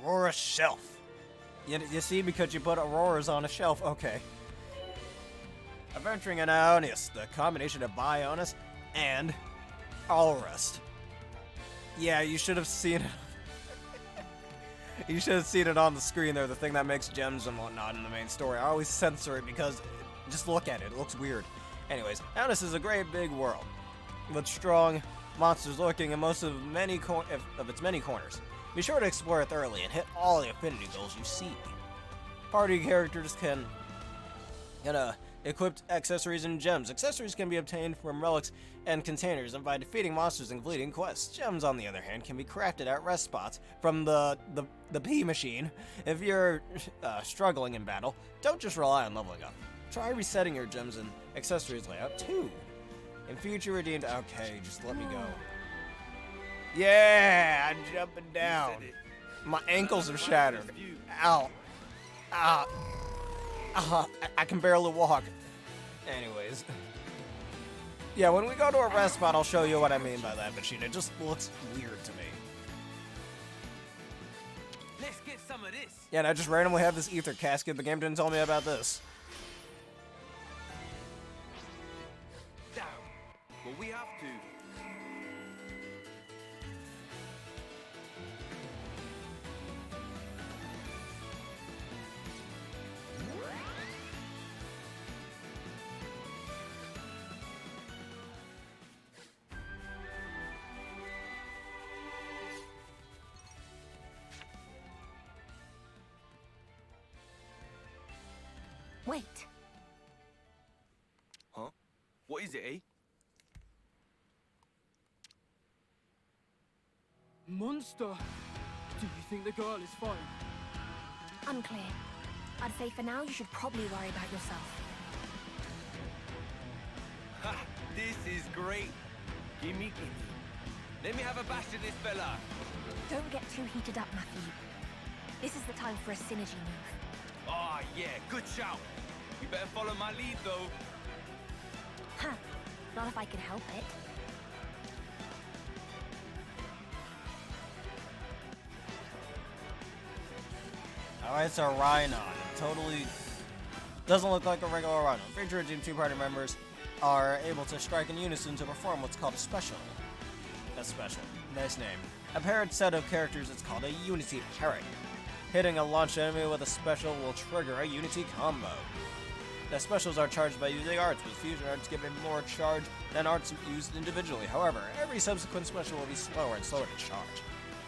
Aurora shelf. You see, because you put Auroras on a shelf. Okay. Adventuring in Aionios, the combination of Bionis and Allrust. Yeah, you should have seen it. You should have seen it on the screen there, the thing that makes gems and whatnot in the main story. I always censor it because just look at it, it looks weird. Anyways, Aionios is a great big world with strong monsters lurking in most of its many corners. Be sure to explore it thoroughly and hit all the affinity goals you see. Party characters can equip accessories and gems. Accessories can be obtained from relics and containers and by defeating monsters and completing quests. Gems, on the other hand, can be crafted at rest spots from the P machine. If you're struggling in battle, don't just rely on leveling up. Try resetting your gems and accessories layout too. In future redeemed... Okay, just let me go. Yeah, I'm jumping down. My ankles are shattered. Ow. I can barely walk. Anyways. Yeah, when we go to a rest spot, I'll show you what I mean by that machine. It just looks weird to me. Let's get some of this. Yeah, and I just randomly have this ether casket. The game didn't tell me about this. Damn. Well, we have to. Wait. Huh? What is it, eh? Monster! Do you think the girl is fine? Unclear. I'd say for now you should probably worry about yourself. Ha! This is great. Gimme. Let me have a bash at this fella. Don't get too heated up, Matthew. This is the time for a synergy move. Oh, yeah, good shout. You better follow my lead, though. Huh. Not if I can help it. Alright, so Rhino. Totally doesn't look like a regular Rhino. Feature Team 2 party members are able to strike in unison to perform what's called a special. That's special. Nice name. A paired set of characters is called a Unity Parrot. Hitting a launched enemy with a special will trigger a Unity combo. The specials are charged by using arts, with fusion arts giving more charge than arts used individually. However, every subsequent special will be slower and slower to charge.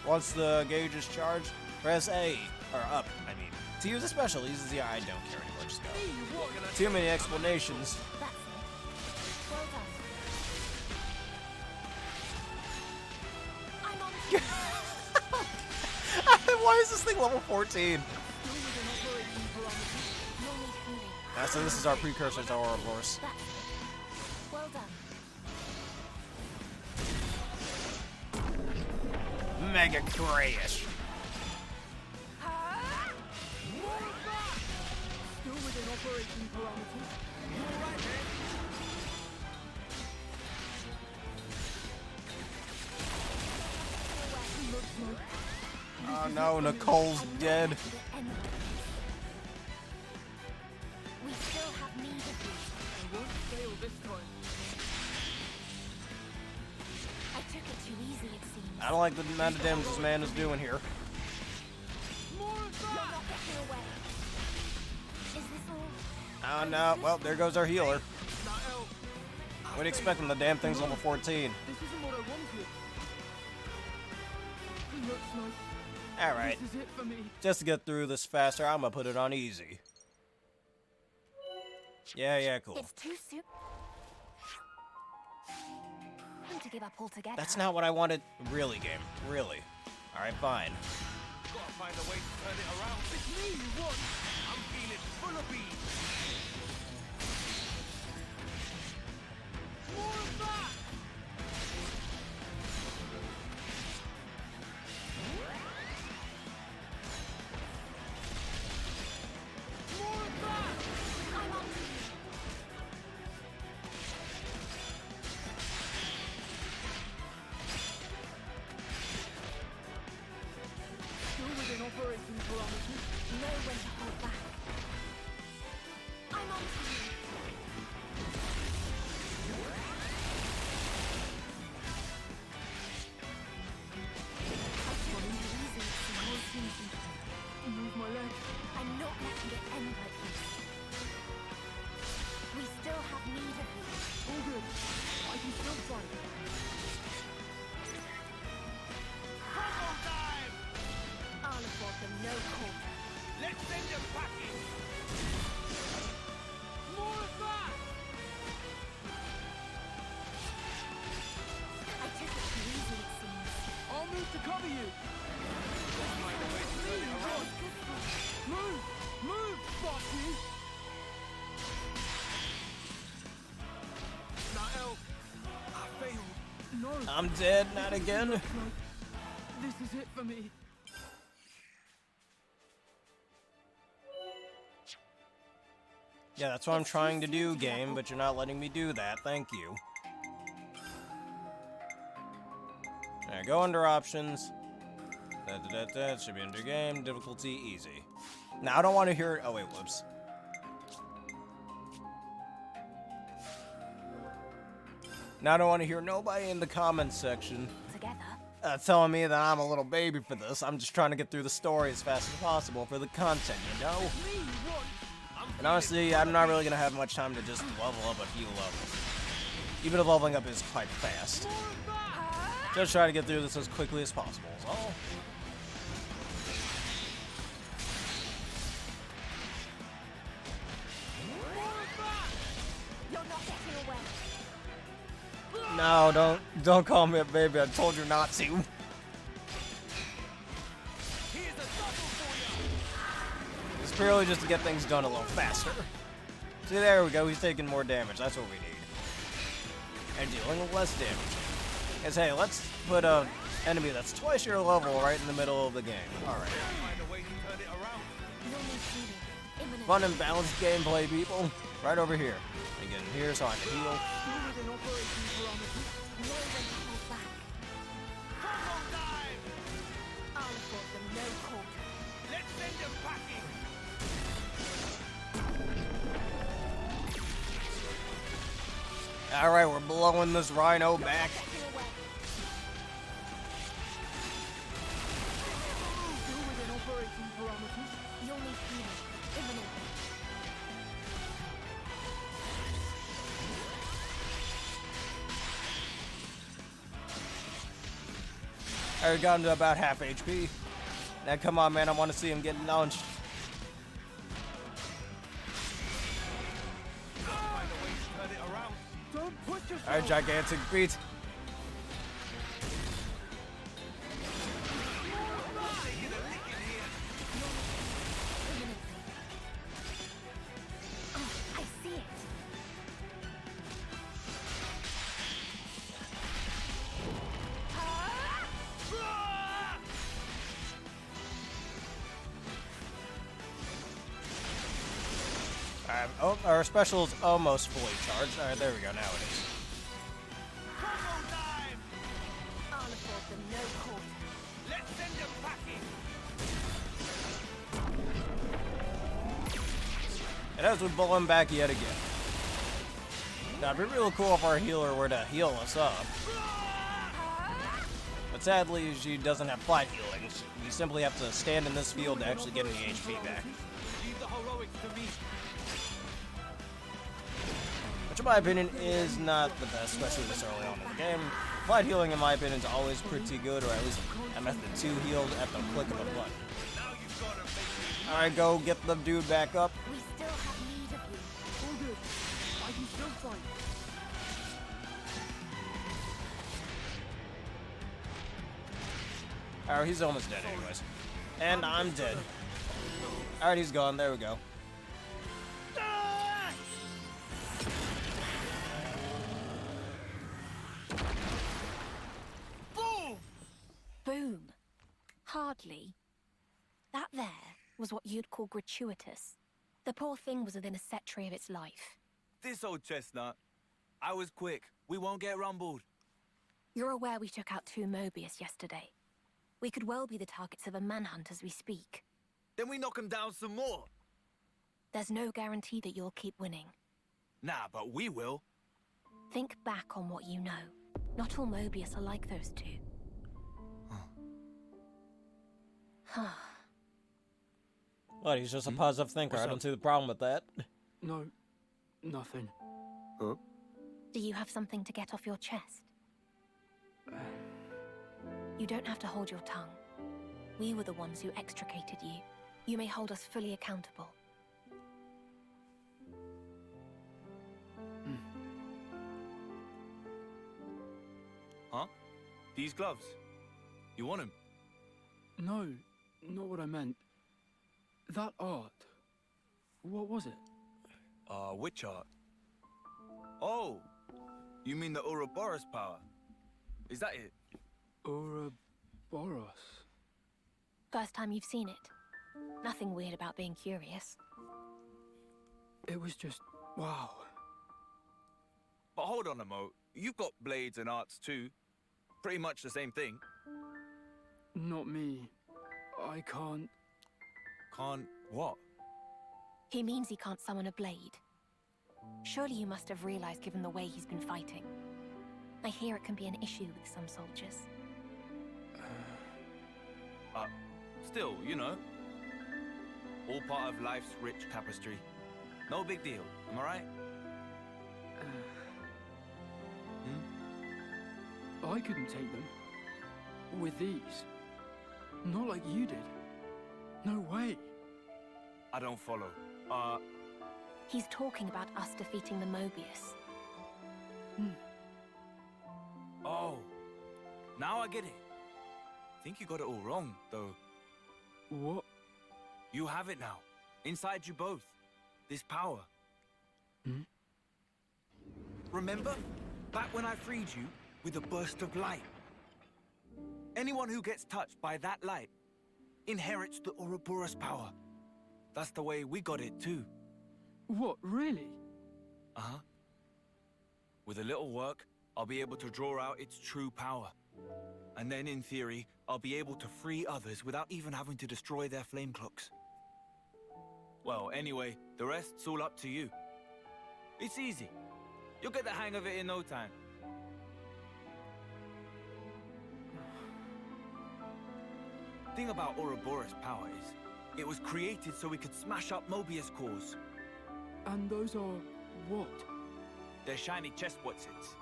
Once the gauge is charged, press A, or up, I mean. To use a special, use the I don't care anymore, just go. Too many explanations. That's it. Well done. Why is this thing level 14? So this is our precursor to Ouroboros. Well done. Mega Crash. operating parameters. You alright, man? Oh no, Nikol's dead. We still have need of you. I won't fail this time. I took it too easy, it seems. I don't like the amount of damage this man is doing here. You're not getting away. Is this all? Oh no, well, there goes our healer. What do you expect when the damn thing's level 14? This isn't what I wanted. Looks like Alright, this is it for me. just to get through this faster, I'm gonna put it on easy. Yeah, cool. It's too soon. Need to give up altogether. That's not what I wanted. Really, game. Really. Alright, fine. Gotta find a way to turn it around. It's me you want. I'm feeling full of beans. More of that. More of that. I'm on to you. Still within operating parameters. Know when to hold back. I'm on to you. Move my leg. I'm not letting it end like this. We still have need of you. All good. I can still fight. Combo time! I'll afford them no quarter. Let's send them packing. More of that. I took it too easy, it seems. I'll move to cover you. Find a way to turn it around. Move! Move, Sparky! Now, Elf, I failed. No. I'm dead, not again. Looks like this is it for me. Yeah, that's what I'm trying to do, game, but you're not letting me do that. Thank you. Alright, go under options. It should be under game. Difficulty, easy. Now, I don't want to hear it. Oh, wait, whoops. Now, I don't want to hear nobody in the comments section Together. telling me that I'm a little baby for this. I'm just trying to get through the story as fast as possible for the content, you know? And honestly, I'm not really going to have much time to just level up a few levels. Even if leveling up is quite fast. Just try to get through this as quickly as possible, is all. You're not getting away. No, don't call me a baby. I told you not to. Here's a double for you. It's purely just to get things done a little faster. See, there we go. He's taking more damage. That's what we need. And dealing with less damage. Because, hey, let's put a enemy that's twice your level right in the middle of the game. Alright. Find a way to turn it around. No need healing. Imminent. Fun and balanced gameplay, people. Right over here. We get in here so I can heal. Still within operating parameters. Know when to hold back. Combo time! I'll afford them no quarter. Let's send them packing. Alright, we're blowing this rhino back. Getting away. Still within operating parameters. You'll need healing. Imminently. I got him to about half HP. Now, come on, man. I want to see him getting launched. Find a way to turn it around. Don't push yourself. Alright, gigantic beat. Taking a lick in here. Imminently. Oh, I see it. Alright, oh, our special is almost fully charged. Alright, there we go, now it is. I'll afford them no quarter. Let's send them packing. And as we blow him back yet again. Now, it'd be real cool if our healer were to heal us up. But sadly, she doesn't have flight healing. You simply have to stand in this field to actually get any HP back. Leave the heroics to me. Which, in my opinion, is not the best, especially this early on in the game. Flight healing, in my opinion, is always pretty good, or at least a method to heal at the click of a button. Alright, go get the dude back up. We still have need of you. All good. I can still fight. Alright, he's almost dead anyways. And I'm dead. Alright, he's gone. There we go. Boom. Hardly. That there was what you'd call gratuitous. The poor thing was within a set tree of its life. This old chestnut. I was quick. We won't get rumbled. You're aware we took out 2 Mobius yesterday. We could well be the targets of a manhunt as we speak. Then we knock 'em down some more. There's no guarantee that you'll keep winning. Nah, but we will. Think back on what you know. Not all Mobius are like those 2. What, he's just a positive thinker. I don't see the problem with that. No, nothing. Huh? Do you have something to get off your chest? You don't have to hold your tongue. We were the ones who extricated you. You may hold us fully accountable. Huh? These gloves. You want them? No, not what I meant. That art. What was it? Which art? Oh, you mean the Ouroboros power? Is that it? Ouroboros. First time you've seen it. Nothing weird about being curious. It was just, wow. But hold on a mo. You've got blades and arts too. Pretty much the same thing. Not me. I can't... Can't what? He means he can't summon a blade. Surely you must have realized given the way he's been fighting. I hear it can be an issue with some soldiers. Still, you know. All part of life's rich tapestry. No big deal, am I right? I couldn't take them. With these. Not like you did. No way. I don't follow. He's talking about us defeating the Mobius. Oh. Now I get it. Think you got it all wrong, though. What? You have it now. Inside you both. This power. Remember? Back when I freed you with a burst of light. Anyone who gets touched by that light inherits the Ouroboros power. That's the way we got it too. What, really? Uh-huh. With a little work, I'll be able to draw out its true power. And then, in theory, I'll be able to free others without even having to destroy their flame clocks. Well, anyway, the rest's all up to you. It's easy. You'll get the hang of it in no time. Thing about Ouroboros power is, it was created so we could smash up Mobius cores. And those are what? They're shiny chest whatsits.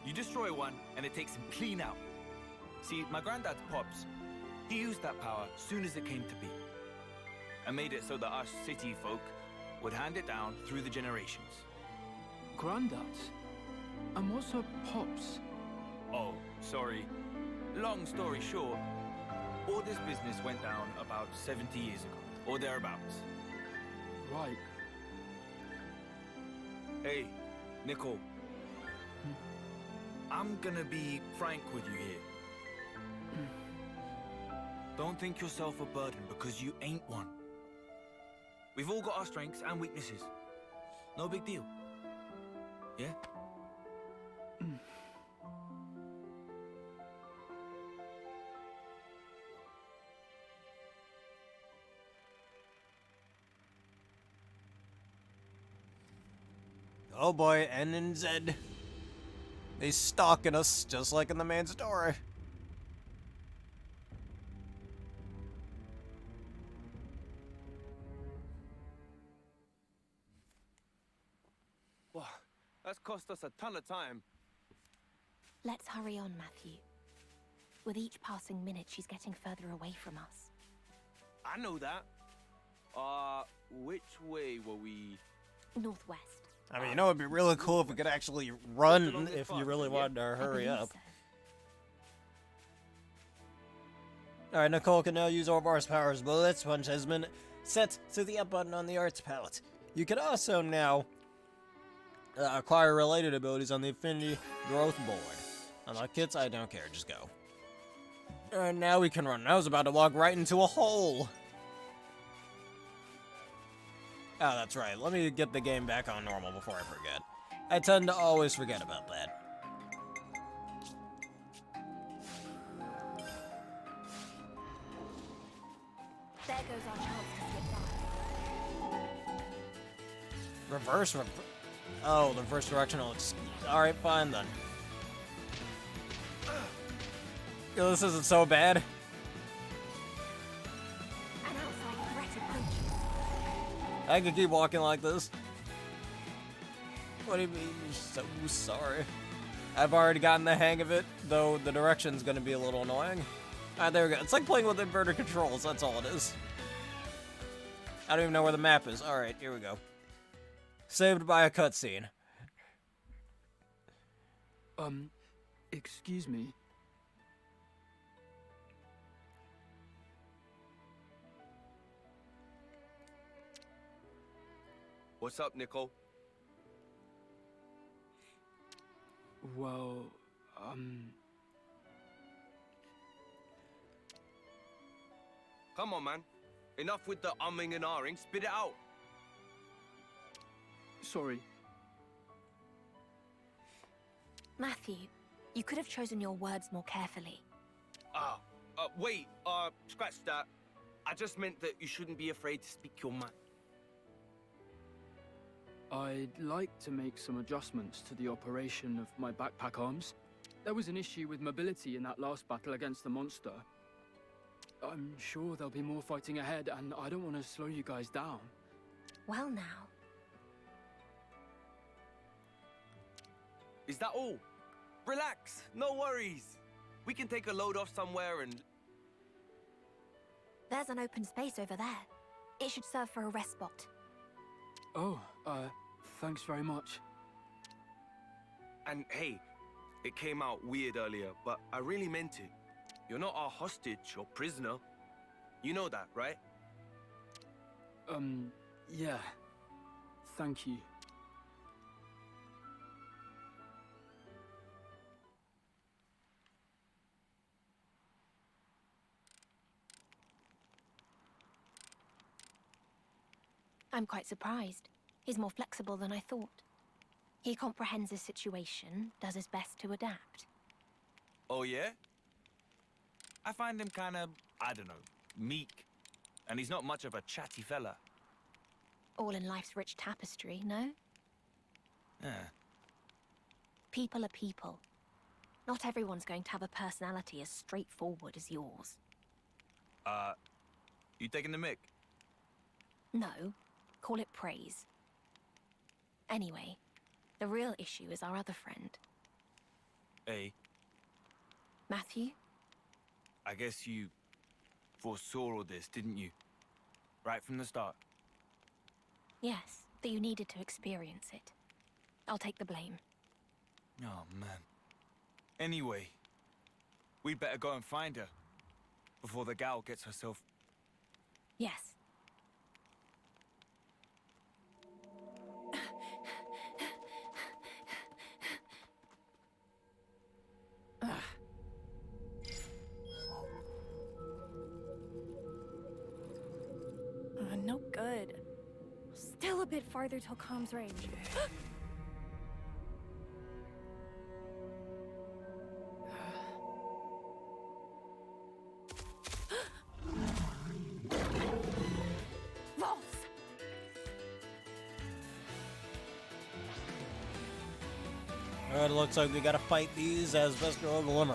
You destroy one, and it takes him clean out. See, my granddad's Pops, he used that power soon as it came to be. And made it so that us city folk would hand it down through the generations. Granddads? And what's a Pops? Oh, sorry. Long story short, all this business went down about 70 years ago, or thereabouts. Right. Hey, Nikol. I'm gonna be frank with you here. Don't think yourself a burden because you ain't one. We've all got our strengths and weaknesses. No big deal. Yeah? Oh boy, N and Z. They stalking us just like in the main story. Wow, that's cost us a ton of time. Let's hurry on, Matthew. With each passing minute, she's getting further away from us. I know that. Which way were we? Northwest. I mean, you know, it'd be really cool if we could actually run if you really wanted to hurry up. Alright, Nikol can now use Ouroboros' powers. Bullets punch has been set to the up button on the arts palette. You can also now acquire related abilities on the Affinity Growth Board. Unlock kits, I don't care, just go. Alright, now we can run. I was about to walk right into a hole. Oh, that's right. Let me get the game back on normal before I forget. I tend to always forget about that. There goes our chance to skip by. Reverse? Oh, the reverse directional. Alright, fine then. Yo, this isn't so bad. An outside threat approaches. I could keep walking like this. What do you mean you're so sorry? I've already gotten the hang of it, though the direction's gonna be a little annoying. Alright, there we go. It's like playing with inverted controls, that's all it is. I don't even know where the map is. Alright, here we go. Saved by a cutscene. Excuse me. What's up, Nikol? Well, Come on, man. Enough with the umming and ahhing. Spit it out. sorry. Matthew, you could have chosen your words more carefully. Wait, scratch that. I just meant that you shouldn't be afraid to speak your mind. I'd like to make some adjustments to the operation of my backpack arms. There was an issue with mobility in that last battle against the monster. I'm sure there'll be more fighting ahead, and I don't want to slow you guys down. Well now. Is that all? Relax, no worries. We can take a load off somewhere and... There's an open space over there. It should serve for a rest spot. Oh, thanks very much. And hey, it came out weird earlier, but I really meant it. You're not our hostage or prisoner. You know that, right? Yeah. Thank you. I'm quite surprised. He's more flexible than I thought. He comprehends his situation, does his best to adapt. Oh, yeah? I find him kind of, I don't know, meek. And he's not much of a chatty fella. All in life's rich tapestry, no? Yeah. People are people. Not everyone's going to have a personality as straightforward as yours. You taking the mic? No, call it praise. Anyway, the real issue is our other friend. Hey, Matthew? I guess you foresaw all this, didn't you? Right from the start. Yes, that you needed to experience it. I'll take the blame. Oh, man. Anyway, we'd better go and find her before the gal gets herself... Yes. No good. Still a bit farther till comms range. Vaults! Alright, it looks like we gotta fight these as Vesper Glimmer.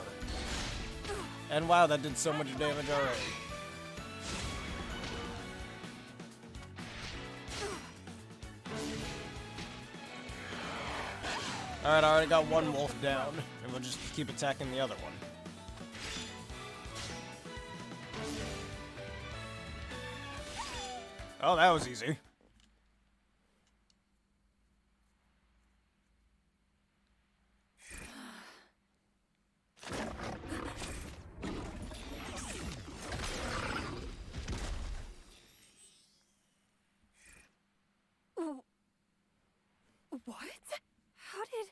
And wow, that did so much damage already. Alright, I already got one wolf down, and we'll just keep attacking the other one. Oh, that was easy. What? How did...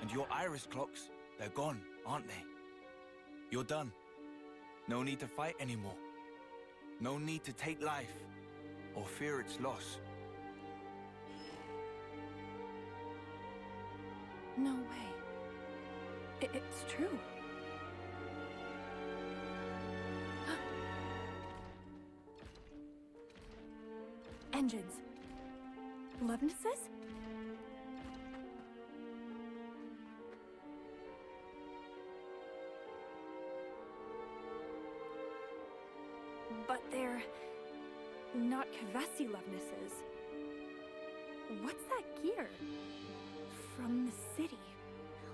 And your iris clocks, they're gone, aren't they? You're done. No need to fight anymore. No need to take life or fear its loss. No way. It's true. Engines. Lovnesses? But they're not Kevesi Lovnesses. What's that gear? From the city.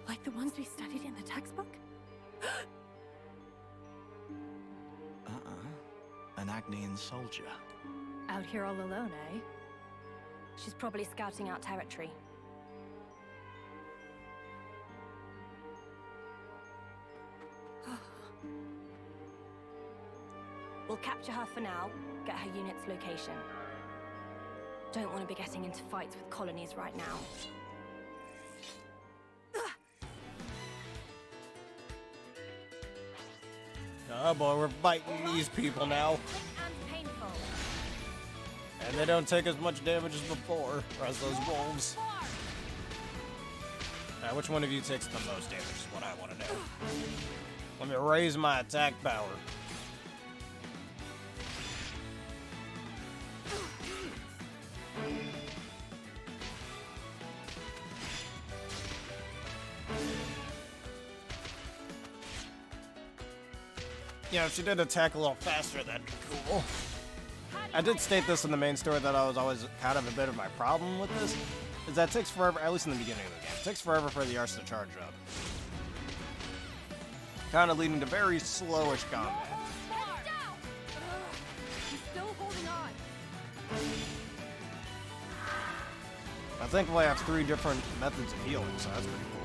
Like the ones we studied in the textbook? An Agnian soldier. Out here all alone, eh? She's probably scouting out territory. We'll capture her for now, get her unit's location. Don't want to be getting into fights with colonies right now. Oh boy, we're fighting these people now. And they don't take as much damage as before, or as those wolves. Now, which one of you takes the most damage is what I want to know. Let me raise my attack power. Yeah, if she did attack a little faster, that'd be cool. I did state this in the main story that I was always kind of a bit of my problem with this, is that it takes forever, at least in the beginning of the game, it takes forever for the arts to charge up. Kind of leading to very slowish combat. He's still holding on. I think we have 3 different methods of healing, so that's pretty cool.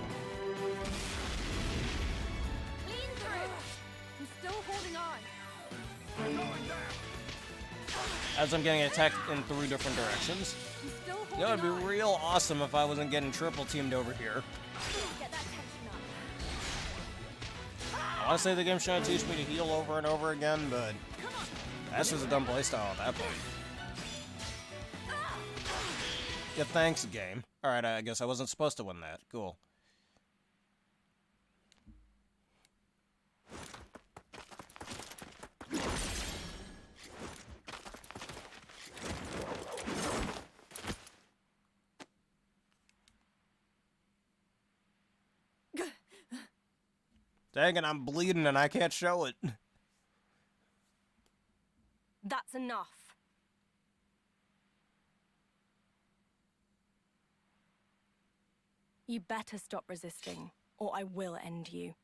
Lean through. He's still holding on. As I'm getting attacked in 3 different directions. You know, it'd be real awesome if I wasn't getting triple teamed over here. Honestly, the game's trying to teach me to heal over and over again, but that's just a dumb playstyle at that point. Yeah, thanks, game. Alright, I guess I wasn't supposed to win that. Cool. Dang it, I'm bleeding and I can't show it. That's enough. You better stop resisting, or I will end you.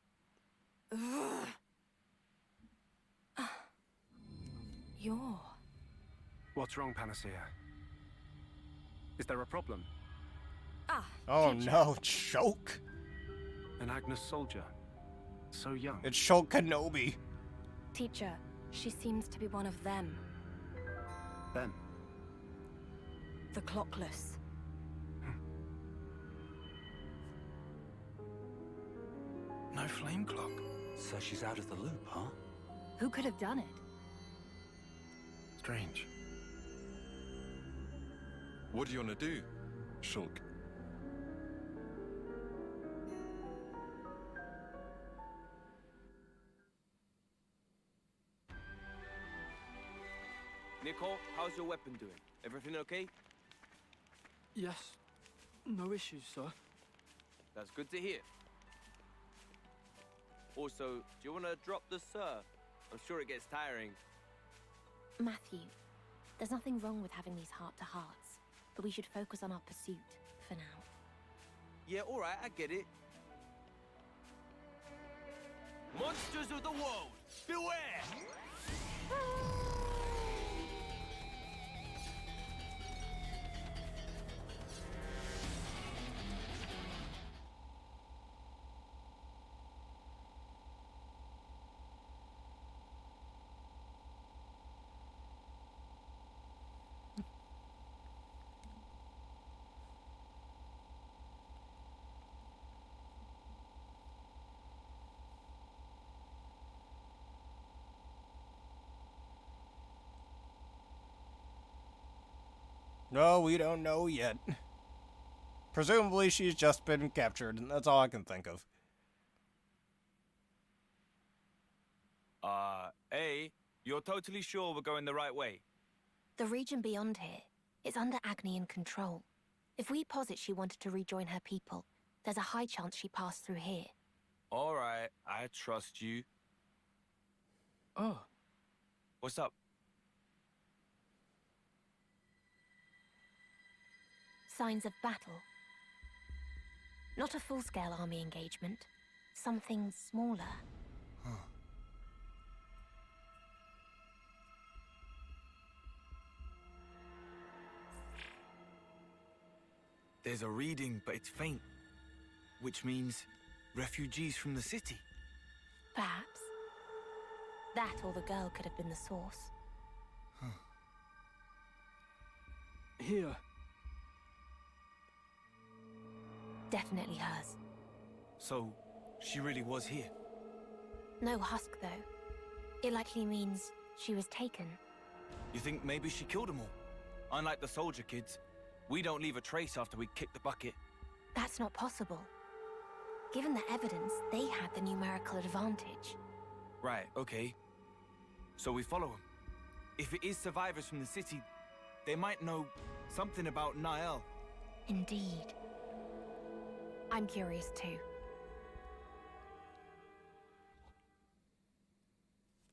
You're... What's wrong, Panacea? Is there a problem? Ah. Oh no, choke. An Agnes soldier. So young. It's Shulk Kenobi. Teacher, she seems to be one of them. Them? The clockless. No flame clock. So she's out of the loop, huh? Who could have done it? Strange. What do you want to do, Shulk? Nikol, how's your weapon doing? Everything okay? Yes. No issues, sir. That's good to hear. Also, do you want to drop the sir? I'm sure it gets tiring. Matthew, there's nothing wrong with having these heart-to-hearts, but we should focus on our pursuit for now. Yeah, alright, I get it. Monsters of the world, beware! No, we don't know yet. Presumably she's just been captured, and that's all I can think of. A, you're totally sure we're going the right way? The region beyond here is under Agnian control. If we posit she wanted to rejoin her people, there's a high chance she passed through here. Alright, I trust you. Oh. What's up? Signs of battle. Not a full-scale army engagement. Something smaller. There's a reading, but it's faint. Which means refugees from the city. Perhaps. That or the girl could have been the source. Here. Definitely hers. So, she really was here? No husk, though. It likely means she was taken. You think maybe she killed them all? Unlike the soldier kids, we don't leave a trace after we kick the bucket. That's not possible. Given the evidence, they had the numerical advantage. Right, okay. So we follow them. If it is survivors from the city, they might know something about Niall. Indeed. I'm curious too.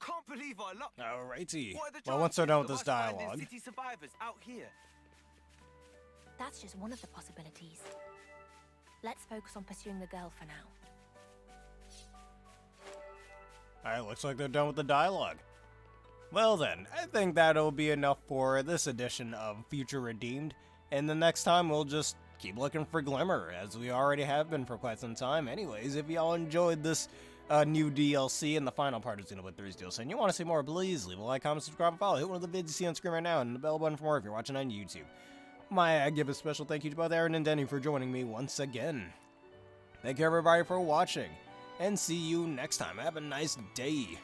Can't believe I lucked. Alrighty. What are the Well, once they're done with chances this of us finding dialogue. city survivors out here? That's just one of the possibilities. Let's focus on pursuing the girl for now. Alright, looks like they're done with the dialogue. Well then, I think that'll be enough for this edition of Future Redeemed, and the next time we'll just keep looking for Glimmer, as we already have been for quite some time. Anyways, if y'all enjoyed this new DLC and the final part of Xenoblade 3's DLC, and you want to see more, please leave a like, comment, subscribe, and follow. Hit one of the vids you see on screen right now, and the bell button for more if you're watching on YouTube. I give a special thank you to both Aaron and Denny for joining me once again. Thank you everybody for watching, and see you next time. Have a nice day.